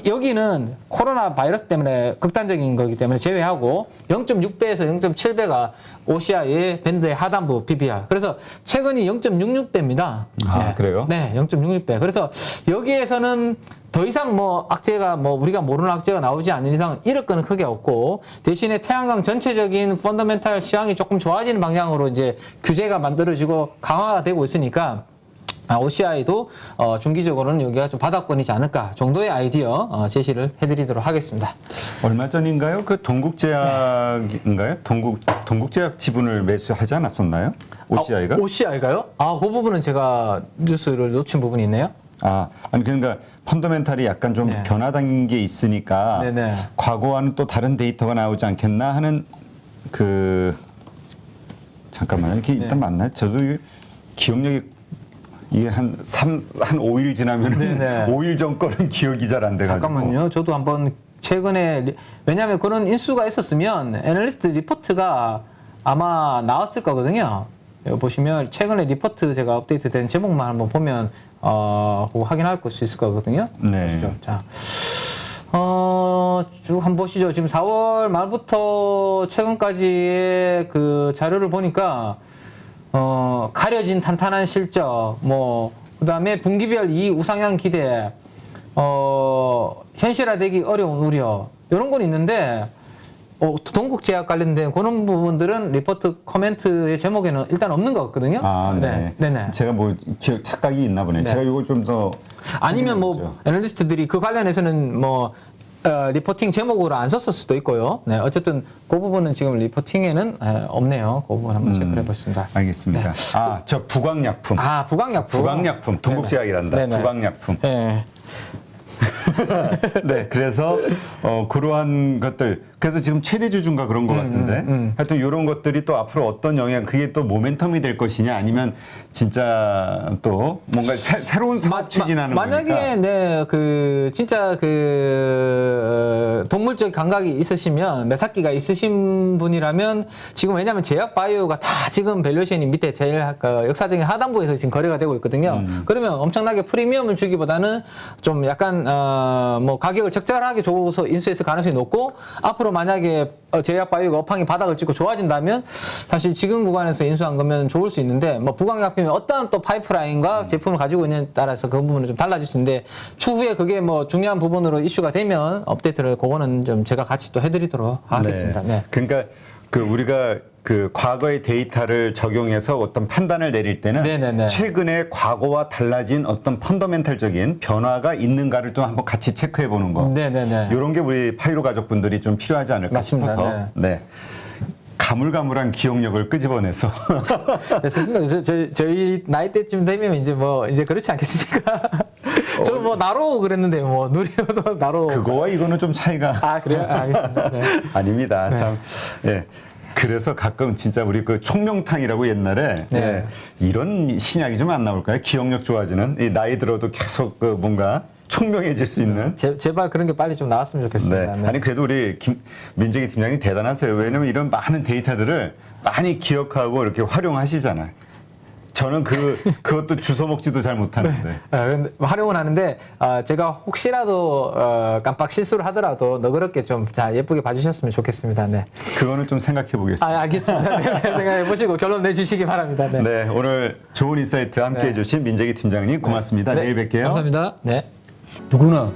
Speaker 2: 여기는 코로나 바이러스 때문에 극단적인 거기 때문에 제외하고 0.6배에서 0.7배가 OCI의 밴드의 하단부 PBR. 그래서 최근이 0.66배입니다.
Speaker 1: 아,
Speaker 2: 네.
Speaker 1: 그래요?
Speaker 2: 네, 0.66배. 그래서 여기에서는 더 이상 뭐 악재가 우리가 모르는 악재가 나오지 않는 이상 잃을 거는 크게 없고, 대신에 태양광 전체적인 펀더멘탈 시황이 조금 좋아지는 방향으로 이제 규제가 만들어지고 강화가 되고 있으니까 OCI도 중기적으로는 여기가 좀 바닥권이지 않을까 정도의 아이디어 제시를 해드리도록 하겠습니다.
Speaker 1: 얼마 전인가요? 그 동국제약인가요? 동국제약 지분을 매수하지 않았었나요? OCI가?
Speaker 2: OCI가요? 그 부분은 제가 뉴스를 놓친 부분이 있네요.
Speaker 1: 아니 그러니까 펀더멘탈이 약간 좀
Speaker 2: 네.
Speaker 1: 변화된 게 있으니까
Speaker 2: 네네.
Speaker 1: 과거와는 또 다른 데이터가 나오지 않겠나 하는 잠깐만요. 이게 일단 맞나요? 저도 기억력이 이게 한 5일 지나면은
Speaker 2: 네네.
Speaker 1: 5일 전 거는 기억이 잘 안 돼가지고.
Speaker 2: 잠깐만요. 저도 한번 최근에 왜냐하면 그런 인수가 있었으면 애널리스트 리포트가 아마 나왔을 거거든요. 여기 보시면 최근에 리포트 제가 업데이트된 제목만 한번 보면 그거 확인할 수 있을 거거든요.
Speaker 1: 네.
Speaker 2: 보시죠. 자, 쭉 한번 보시죠. 지금 4월 말부터 최근까지의 그 자료를 보니까 가려진 탄탄한 실적, 그다음에 분기별 이익 우상향 기대, 현실화되기 어려운 우려, 이런 건 있는데, 동국제약 관련된 그런 부분들은 리포트 코멘트의 제목에는 일단 없는 것 같거든요.
Speaker 1: 네.
Speaker 2: 네네.
Speaker 1: 제가 기억 착각이 있나 보네.
Speaker 2: 네.
Speaker 1: 제가 이걸 좀 더
Speaker 2: 아니면 애널리스트들이 그 관련해서는 리포팅 제목으로 안 썼을 수도 있고요. 네, 어쨌든 그 부분은 지금 리포팅에는 없네요. 그 부분 한번 체크를 해보겠습니다.
Speaker 1: 알겠습니다.
Speaker 2: 네.
Speaker 1: 저 부광약품.
Speaker 2: 부광약품.
Speaker 1: 부광약품. 동국제약이란다.
Speaker 2: 네네.
Speaker 1: 부광약품.
Speaker 2: 네.
Speaker 1: 네, 그래서 그러한 것들, 그래서 지금 최대 주주인가 그런 것 같은데, 하여튼 이런 것들이 또 앞으로 어떤 영향, 그게 또 모멘텀이 될 것이냐, 아니면 진짜 또 뭔가 새로운 사업 추진하는
Speaker 2: 만약에
Speaker 1: 거니까.
Speaker 2: 진짜 동물적 감각이 있으시면, 매사기가 있으신 분이라면, 지금 왜냐하면 제약 바이오가 다 지금 밸류에이션이 밑에 제일 역사적인 하단부에서 지금 거래가 되고 있거든요. 그러면 엄청나게 프리미엄을 주기보다는 좀 약간 가격을 적절하게 줘서 인수했을 가능성이 높고, 앞으로 만약에 제약 바이오가 업황이 바닥을 찍고 좋아진다면 사실 지금 구간에서 인수한 거면 좋을 수 있는데, 부광약품이 어떤 또 파이프라인과 제품을 가지고 있느냐에 따라서 그 부분은 좀 달라질 수 있는데, 추후에 그게 중요한 부분으로 이슈가 되면 업데이트를 그거는 좀 제가 같이 또 해드리도록 하겠습니다. 네.
Speaker 1: 그러니까 우리가 과거의 데이터를 적용해서 어떤 판단을 내릴 때는
Speaker 2: 네네네.
Speaker 1: 최근에 과거와 달라진 어떤 펀더멘탈적인 변화가 있는가를 또 한번 같이 체크해 보는 거.
Speaker 2: 네네네.
Speaker 1: 이런 게 우리 8.15 가족분들이 좀 필요하지 않을까
Speaker 2: 맞습니다.
Speaker 1: 싶어서. 네. 가물가물한 기억력을 끄집어내서.
Speaker 2: 저희 나이 때쯤 되면 이제 그렇지 않겠습니까? 저 나로 그랬는데 누리호도 나로.
Speaker 1: 그거와 이거는 좀 차이가.
Speaker 2: 그래요? 알겠습니다. 네.
Speaker 1: 아닙니다.
Speaker 2: 네.
Speaker 1: 참. 예. 그래서 가끔 진짜 우리 총명탕이라고 옛날에
Speaker 2: 네.
Speaker 1: 이런 신약이 좀 안 나올까요? 기억력 좋아지는, 나이 들어도 계속 뭔가 총명해질 수 있는.
Speaker 2: 제발 그런 게 빨리 좀 나왔으면 좋겠습니다.
Speaker 1: 네.
Speaker 2: 네.
Speaker 1: 아니 그래도 우리 민재기 팀장이 대단하세요. 왜냐면 이런 많은 데이터들을 많이 기억하고 이렇게 활용하시잖아요. 저는 그것도 주워 먹지도 잘 못하는데.
Speaker 2: 근데 활용은 하는데 제가 혹시라도 깜빡 실수를 하더라도 너그럽게 좀 예쁘게 봐주셨으면 좋겠습니다. 네.
Speaker 1: 그거는 좀 생각해 보겠습니다.
Speaker 2: 알겠습니다. 네, 생각해 보시고 결론 내주시기 바랍니다. 네.
Speaker 1: 네, 오늘 좋은 인사이트 함께해 주신 민재기 팀장님 고맙습니다.
Speaker 2: 네.
Speaker 1: 내일 뵐게요.
Speaker 2: 감사합니다. 네.
Speaker 3: 누구나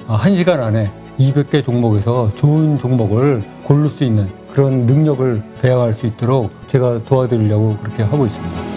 Speaker 3: 1시간 안에 200개 종목에서 좋은 종목을 고를 수 있는 그런 능력을 배양할 수 있도록 제가 도와드리려고 그렇게 하고 있습니다.